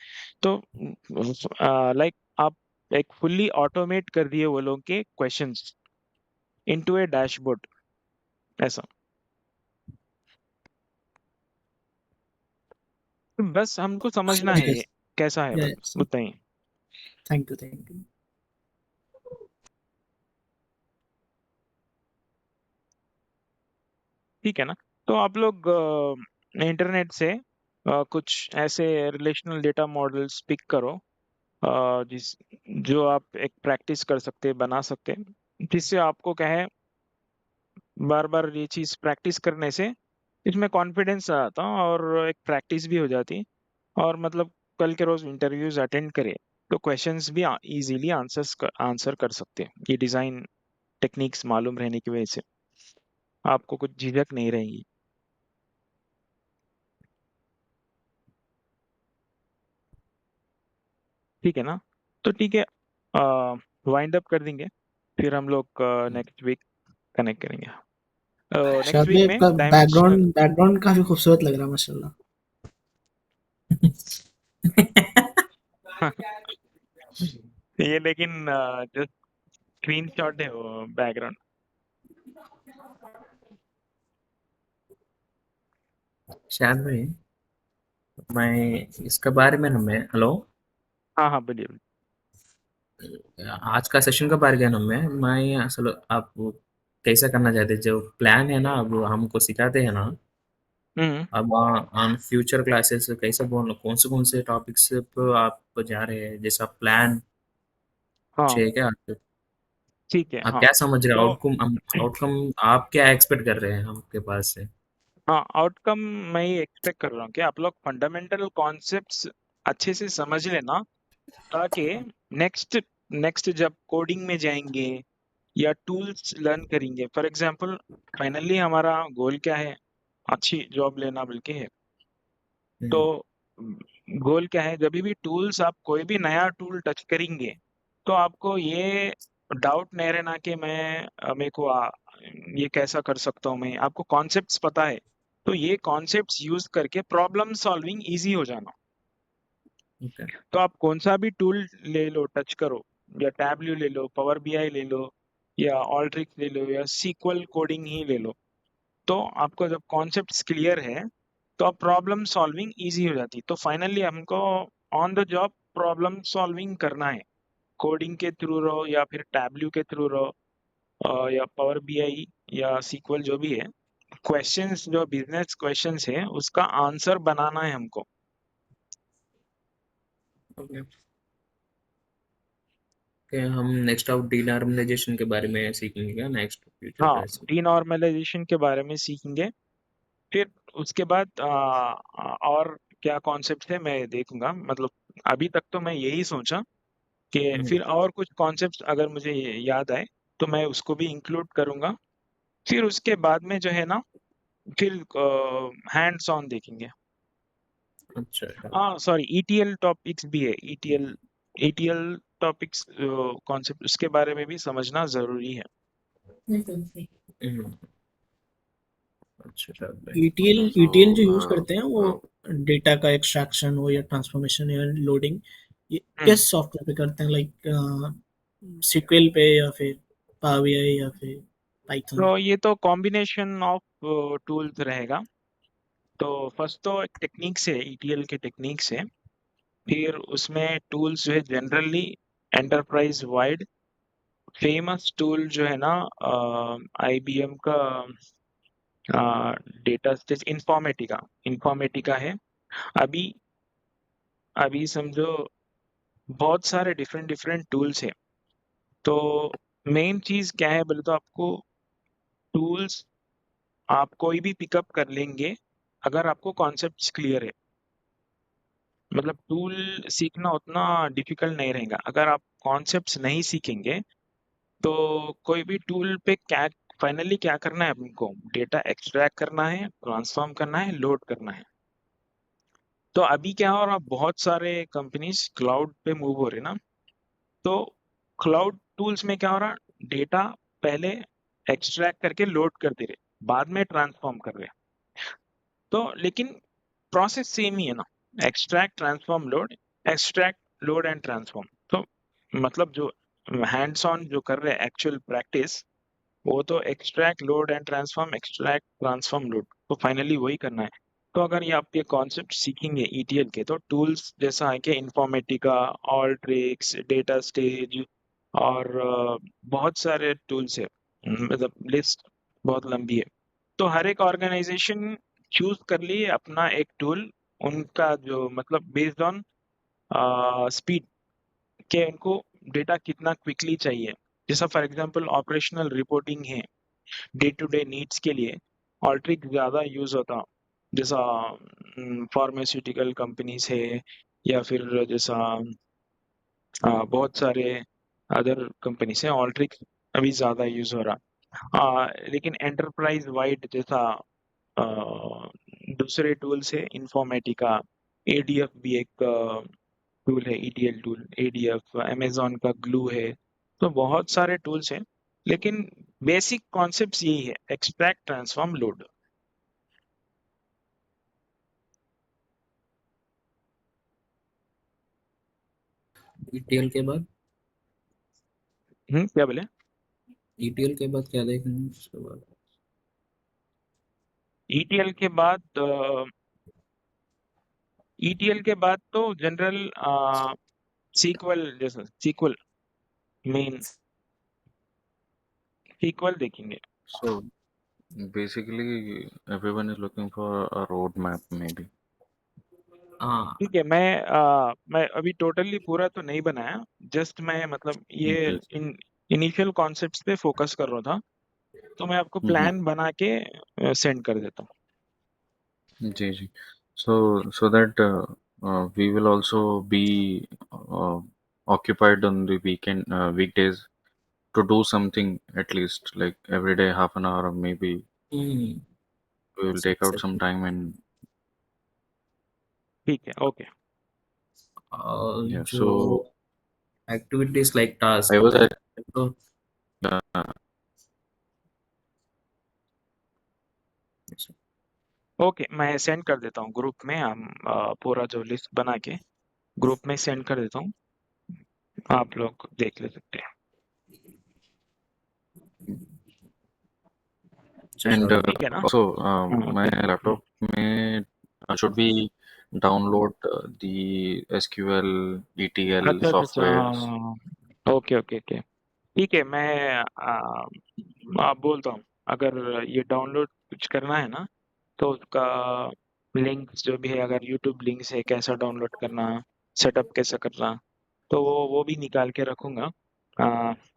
Speaker 1: तो लाइक आप एक फुल्ली ऑटोमेट कर दिए वो लोगों के क्वेश्चंस इनटू ए डैशबोर्ड, ऐसा. बस हमको समझना
Speaker 5: समझ
Speaker 1: है
Speaker 5: गया.
Speaker 1: ये कैसा है, बस
Speaker 5: या
Speaker 1: उतना ही.
Speaker 5: Thank you.
Speaker 1: ठीक है ना? तो आप लोग इंटरनेट से कुछ ऐसे रिलेशनल डेटा मॉडल्स पिक करो जो आप एक प्रैक्टिस कर सकते बना सकते, जिससे आपको क्या है बार बार ये चीज़ प्रैक्टिस करने से इसमें कॉन्फिडेंस आता और एक प्रैक्टिस भी हो जाती। और मतलब कल के रोज इंटरव्यूज अटेंड करे तो क्वेश्चंस भी इजीली आंसर कर सकते हैं। ये डिजाइन टेक्निक्स मालूम रहने की वजह से आपको कुछ झिझक नहीं रहेगी। ठीक है ना? तो ठीक है, वाइंड अप कर देंगे, फिर हम लोग नेक्स्ट वीक कनेक्ट करेंगे। नेक्स्ट
Speaker 5: शायद
Speaker 1: वीक
Speaker 5: भाई
Speaker 1: में
Speaker 5: आपका
Speaker 1: डायमेंशनल
Speaker 5: बैकग्राउंड काफी खूबसूरत लग रहा है माशाल्लाह।
Speaker 1: ये लेकिन जो स्क्रीन शॉट है वो बैकग्राउंड।
Speaker 4: शायद भाई मैं इसके बारे में हमें हेलो
Speaker 1: हाँ हाँ बोलिए।
Speaker 4: आज का सेशन का बारे में हमें मैं असल आप कैसा करना चाहते जो प्लान है ना अब हमको सिखाते हैं ना
Speaker 1: हम्म।
Speaker 4: अब ऑन फ्यूचर क्लासेस कैसे बोलना कौन से टॉपिक्स पे आप जा रहे हैं जैसा प्लान कुछ
Speaker 1: हाँ
Speaker 4: है क्या आपके?
Speaker 1: ठीक है।
Speaker 4: आप
Speaker 1: हाँ
Speaker 4: क्या समझ रहे हो
Speaker 1: तो
Speaker 4: आउटकम आप क्या एक्सपेक्ट कर रहे हैं आपके पास से?
Speaker 1: हाँ आउटकम मैं ये एक्सपेक्ट कर रहा हूँ कि आप लोग फंडामेंटल कॉन्सेप्ट्स अच्छे से समझ लेना, ताकि नेक्स्ट नेक्स्ट जब कोडिंग में जाएंगे या टूल्स लर्न करेंगे, फॉर एग्जांपल फाइनली हमारा गोल क्या है, अच्छी जॉब लेना बल्कि है। तो
Speaker 4: हम्म,
Speaker 1: गोल क्या है, जब भी टूल्स आप कोई भी नया टूल टच करेंगे तो आपको ये डाउट नहीं रहना कि मेरे को ये कैसा कर सकता हूँ। मैं आपको कॉन्सेप्ट्स पता है तो ये कॉन्सेप्ट्स यूज करके प्रॉब्लम सॉल्विंग इजी हो जाना।
Speaker 4: ओके
Speaker 1: तो आप कौन सा भी टूल ले लो, टच करो, या टैबल्यू ले लो, पावर बीआई ले लो, या ऑल्ट्रिक्स ले लो, या सीक्वल कोडिंग ही ले लो। तो आपको जब कॉन्सेप्ट्स क्लियर है तो अब प्रॉब्लम सॉल्विंग इजी हो जाती है। तो फाइनली हमको on the job problem solving करना है, कोडिंग के थ्रू रहो या फिर टैबल्यू के थ्रू रहो, या पावर बीआई या सीक्वल जो भी है, क्वेश्चंस जो बिजनेस क्वेश्चंस है उसका आंसर बनाना है हमको।
Speaker 4: ओके हम नेक्स्ट आउट डीनॉर्मलाइजेशन के बारे में सीखेंगे क्या नेक्स्ट फ्यूचर
Speaker 1: हाँ,
Speaker 4: क्लास में?
Speaker 1: डीनॉर्मलाइजेशन के बारे में सीखेंगे। फिर उसके बाद और क्या कॉन्सेप्ट है मैं देखूंगा। मतलब अभी तक तो मैं यही सोचा कि
Speaker 4: हम्म,
Speaker 1: फिर और कुछ कॉन्सेप्ट अगर मुझे याद आए तो मैं उसको भी इंक्लूड करूंगा। फिर उसके बाद में जो है ना, फिर हैंड्स ऑन देखेंगे।
Speaker 4: अच्छा
Speaker 1: हाँ सॉरी, ईटीएल टॉपिक्स भी है, ईटीएल ईटीएल टॉपिक्स कॉन्सेप्ट उसके बारे में भी समझना जरूरी है।
Speaker 4: हम्म, अच्छा भाई
Speaker 5: ईटीएल जो यूज करते हैं वो डेटा का एक्सट्रैक्शन हो या ट्रांसफॉर्मेशन या लोडिंग, ये
Speaker 1: हम्म।
Speaker 5: किस सॉफ्टवेयर पे करते हैं, लाइक सीक्वल पे या फिर पावर बीआई या फिर पाइथन?
Speaker 1: तो ये तो कॉम्बिनेशन ऑफ टूल्स रहेगा। तो फर्स्ट तो टेक्निक्स है, ईटीएल के टेक्निक्स है। फिर उसमें टूल्स जो है generally enterprise wide famous tool जो है ना, आईबीएम का डेटा स्टेज इंफॉर्मेटिका है। अभी अभी समझो बहुत सारे डिफरेंट डिफरेंट टूल्स है। तो मेन चीज क्या है बोले तो आपको टूल्स आप कोई भी पिकअप कर लेंगे अगर आपको कॉन्सेप्ट्स क्लियर है। मतलब टूल सीखना उतना डिफिकल्ट नहीं रहेगा। अगर आप कॉन्सेप्ट्स नहीं सीखेंगे तो कोई भी टूल पे क्या फाइनली क्या करना है, आपको डेटा एक्सट्रैक्ट करना है, ट्रांसफॉर्म करना है, लोड करना है। तो अभी क्या हो रहा, बहुत सारे कंपनीज क्लाउड पे मूव हो रहे ना। तो क्लाउड टूल्स में क्या हो रहा, डेटा पहले एक्सट्रैक्ट करके लोड कर दे रहे, बाद में ट्रांसफॉर्म कर रहे। तो लेकिन प्रोसेस सेम ही है ना, extract transform load, extract load and transform. तो मतलब जो हैंड्स ऑन जो कर रहे हैं एक्चुअल प्रैक्टिस, वो तो extract load and transform, extract transform load, तो फाइनली वही करना है। तो अगर ये आप ये कॉन्सेप्ट सीखेंगे ईटीएल के, तो टूल्स जैसा है कि इंफॉर्मेटिका, ऑल्ट्रिक्स, डेटा स्टेज, और बहुत सारे टूल्स है। मतलब लिस्ट बहुत लंबी है। तो हर एक ऑर्गेनाइजेशन चूज कर लिए अपना एक टूल उनका जो मतलब बेस्ड ऑन स्पीड के उनको डेटा कितना क्विकली चाहिए। जैसा फॉर एग्जांपल ऑपरेशनल रिपोर्टिंग है, डे टू डे नीड्स के लिए ऑल्ट्रिक ज़्यादा यूज होता, जैसा फार्मास्यूटिकल कंपनीज है या फिर जैसा बहुत सारे अदर कंपनीज हैं, ऑल्ट्रिक अभी ज़्यादा यूज हो रहा। लेकिन एंटरप्राइज वाइड जैसा दूसरे टूल्स है, इन्फॉर्मेटिका, एडीएफ भी एक टूल है, ईटीएल टूल, एडीएफ, अमेजोन का ग्लू है, तो बहुत सारे टूल्स हैं, लेकिन बेसिक कॉन्सेप्ट्स यही है, एक्सट्रैक्ट, ट्रांसफॉर्म, लोड।
Speaker 4: ETL के बाद
Speaker 1: क्या बोले?
Speaker 4: ETL के बाद क्या देखेंगे उसके बाद?
Speaker 1: ईटीएल के बाद तो जनरल सीक्वल, जैसा सीक्वल मेन सीक्वल देखेंगे।
Speaker 7: So basically, everyone is looking for a roadmap, maybe.
Speaker 4: हाँ
Speaker 1: ठीक है, मैं अभी टोटली पूरा तो नहीं बनाया, जस्ट मैं मतलब ये
Speaker 7: जी
Speaker 1: इनिशियल कॉन्सेप्ट्स पे फोकस कर रहा था, तो मैं आपको
Speaker 7: जी
Speaker 1: प्लान बना के सेंड कर देता हूँ।
Speaker 7: जी जी. So that we will also be occupied on the weekdays to do something at least like every day half an hour, or maybe
Speaker 4: hmm,
Speaker 7: we will take out some time and
Speaker 1: ठीक है, okay.
Speaker 7: yeah.
Speaker 4: जो
Speaker 7: So
Speaker 4: activities like task
Speaker 7: I was at
Speaker 4: तो
Speaker 7: uh,
Speaker 1: okay, मैं send कर देता हूँ group में, हम पूरा जो लिस्ट बना के ग्रुप में सेंड कर देता हूँ, आप लोग देख ले सकते हैं।
Speaker 7: and
Speaker 1: ठीक है ना?
Speaker 7: also my
Speaker 1: okay.
Speaker 7: laptop may should we download the SQL ETL
Speaker 1: अच्छा अच्छा अच्छा,
Speaker 7: softwares.
Speaker 1: ओके ओके ओके, ठीक है, मैं आप बोलता हूँ, अगर ये डाउनलोड कुछ करना है ना, तो उसका लिंक्स जो भी है, अगर यूट्यूब लिंक्स है, कैसा डाउनलोड करना, सेटअप कैसा करना, तो वो भी निकाल के रखूंगा।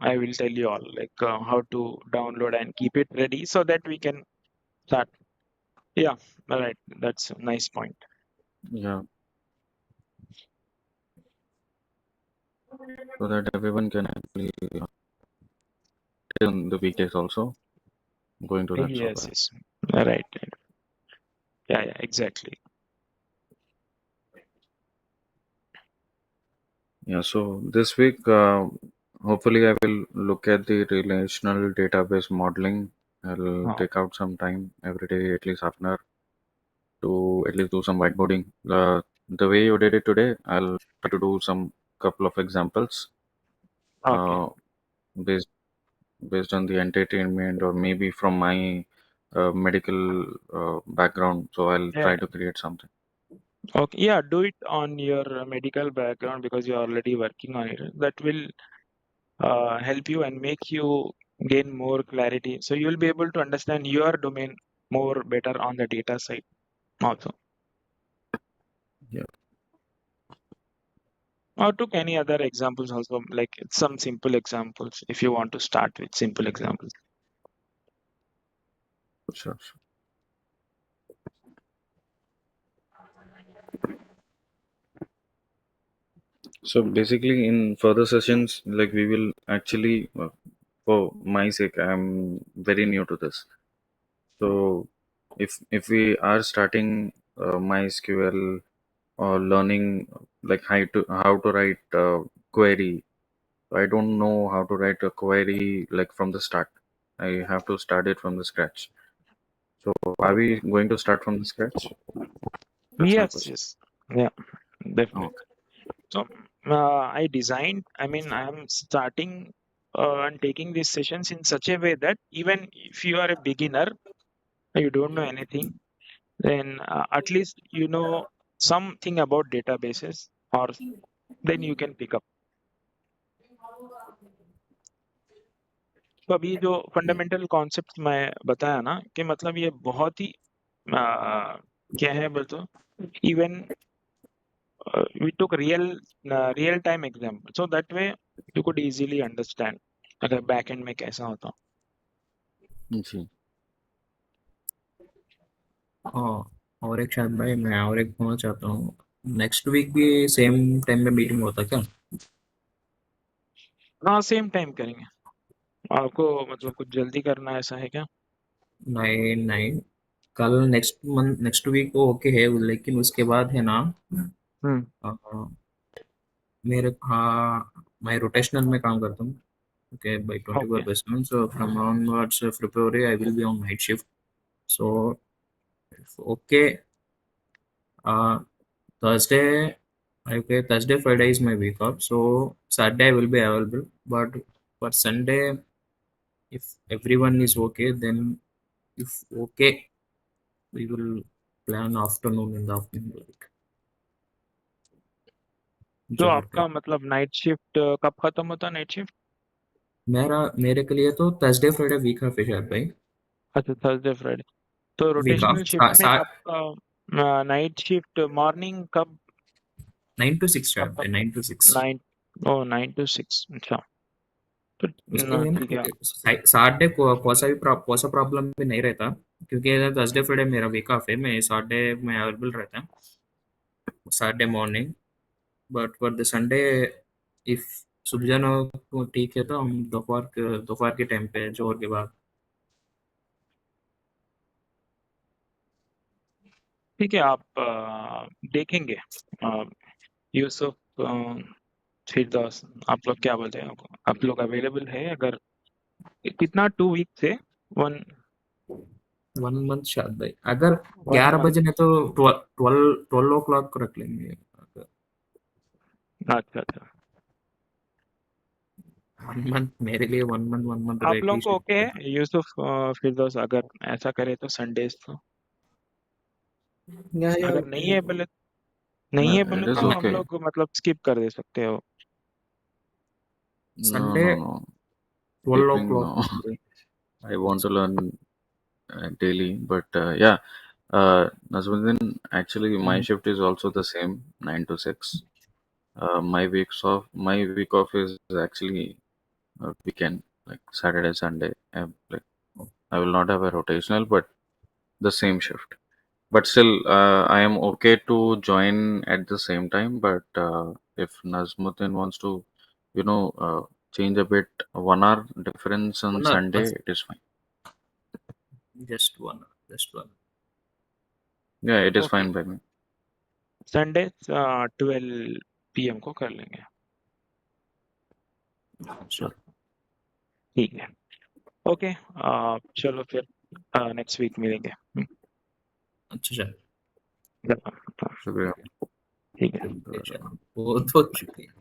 Speaker 1: I will tell you all like how to download and keep it ready so that we can start. Yeah right, that's nice point.
Speaker 7: Yeah, so that everyone can actually on the weekdays also going to that
Speaker 1: yes
Speaker 7: software.
Speaker 1: Yes, right, या exactly.
Speaker 7: Yeah, so this week, hopefully, I will look at the relational database modeling. I'll
Speaker 1: हाँ,
Speaker 7: take out some time every day, at least half an hour, to at least do some whiteboarding. The way you did it today, I'll try to do some couple of examples
Speaker 1: okay,
Speaker 7: uh, based based on the entertainment or maybe from my medical background. So I'll try to create something.
Speaker 1: okay, yeah, do it on your medical background because you're already working on it. That will help you and make you gain more clarity. So you will be able to understand your domain more better on the data side also.
Speaker 7: Yeah,
Speaker 1: Or took any other examples also, like some simple examples if you want to start with simple examples.
Speaker 7: sure. So basically, in further sessions, like we will actually, for my sake, I'm very new to this. So if we are starting MySQL or learning like how to write a query, I don't know how to write a query like from the start. I have to start it from the scratch. So are we going to start from the scratch? That's my
Speaker 1: Yes,
Speaker 7: question.
Speaker 1: yes, yeah, definitely.
Speaker 7: Okay.
Speaker 1: So I mean, I am starting and taking these sessions in such a way that even if you are a beginner, you don't know anything, then at least you know something about databases, or then you can pick up. तो अभी जो
Speaker 7: Yeah.
Speaker 1: Fundamental concept मैं बताया ना, कि मतलब ये बहुत ही क्या है बोलते हो, Even we took real time example, so that way you could easily understand अगर back end में कैसा होता.
Speaker 7: जी
Speaker 4: हाँ, और एक शायद भाई मैं और एक बोलना चाहता हूँ, नेक्स्ट वीक भी सेम टाइम में मीटिंग होता क्या?
Speaker 1: हाँ सेम टाइम करेंगे. आपको मतलब कुछ जल्दी करना है ऐसा है क्या?
Speaker 4: नहीं नहीं, कल नेक्स्ट वीक को ओके है, लेकिन उसके बाद है ना
Speaker 1: हम्म.
Speaker 4: अ, मेरे हाँ मैं रोटेशनल में काम करता हूँ. Okay by 24/7, so from onwards February I will be on night shift. So okay, Thursday, okay, Thursday, Friday is my week off. So Saturday I will be available. But for Sunday, if everyone is okay, then if okay, we will plan afternoon in the afternoon. Like,
Speaker 1: तो
Speaker 4: जो करते
Speaker 1: आपका
Speaker 4: हैं.
Speaker 1: मतलब night shift कब खत्म होता night shift?
Speaker 4: मेरे के लिए तो थर्सडे फ्राइडे वीक ऑफ है शायद भाई.
Speaker 1: अच्छा थर्सडे फ्राइडे. तो
Speaker 4: वीक
Speaker 1: रोटेशनल शिफ्ट
Speaker 4: ऑफ
Speaker 1: में आपका नाइट शिफ्ट मॉर्निंग कब
Speaker 4: 9 to 6
Speaker 1: कब
Speaker 4: शायद
Speaker 1: कब
Speaker 4: भाई, 9 to 6.
Speaker 1: 9 O 9 to 6. अच्छा. तो
Speaker 4: उसके लिए
Speaker 1: ठीक है.
Speaker 4: ना सैटरडे को कोई सा प्रॉब्लम भी नहीं रहता, क्योंकि थर्सडे फ्राइडे मेरा वीक ऑफ है. मैं सैटरडे में अवेलेबल रहता है, Saturday morning. But for the Sunday, if सुबह हो तो ठीक है, तो हम दोपहर के टाइम पे जोर के बाद.
Speaker 1: ठीक है. आप देखेंगे. यूसुफ फिरदौस आप लोग क्या बोलते हैं? आप लोग अवेलेबल है अगर कितना 2 वीक से
Speaker 4: 1 मंथ शायद भाई, अगर
Speaker 1: 1 मंथ.
Speaker 4: 11 बजे नहीं तो 12 o'clock को रख लेंगे.
Speaker 1: अच्छा अच्छा.
Speaker 4: 1 मंथ मेरे लिए, 1 मंथ
Speaker 1: आप
Speaker 4: रहती
Speaker 1: लोगों को ओके
Speaker 4: है.
Speaker 1: है यूसुफ फिरदौस अगर ऐसा करे तो संडेज तो
Speaker 5: या
Speaker 1: अगर
Speaker 5: ओके
Speaker 1: नहीं है बोले
Speaker 7: इट इज
Speaker 1: तो हम
Speaker 7: ओके.
Speaker 1: लोग मतलब स्किप कर दे सकते हो.
Speaker 7: No,
Speaker 4: Sunday
Speaker 7: no, no.
Speaker 4: 12
Speaker 7: Skipping, no.
Speaker 4: o'clock.
Speaker 7: I want to learn daily, but yeah. Nazmuddin, actually, my shift is also the same, 9 to 6. My week off is actually weekend, like Saturday, Sunday. Like I will not have a rotational, but the same shift. But still, I am okay to join at the same time. But if Nazmuddin wants to, change a bit, 1 hour difference on
Speaker 4: 1 hour,
Speaker 7: Sunday, it is fine.
Speaker 4: just one.
Speaker 7: Yeah, it is
Speaker 1: okay.
Speaker 7: fine by me.
Speaker 1: Sunday 12 PM को कर लेंगे.
Speaker 4: Sure.
Speaker 1: ठीक है. Okay. चलो फिर next week मिलेंगे.
Speaker 4: अच्छा चल.
Speaker 1: हाँ,
Speaker 7: शुक्रिया.
Speaker 1: ठीक है.
Speaker 4: बहुत बहुत शुक्रिया.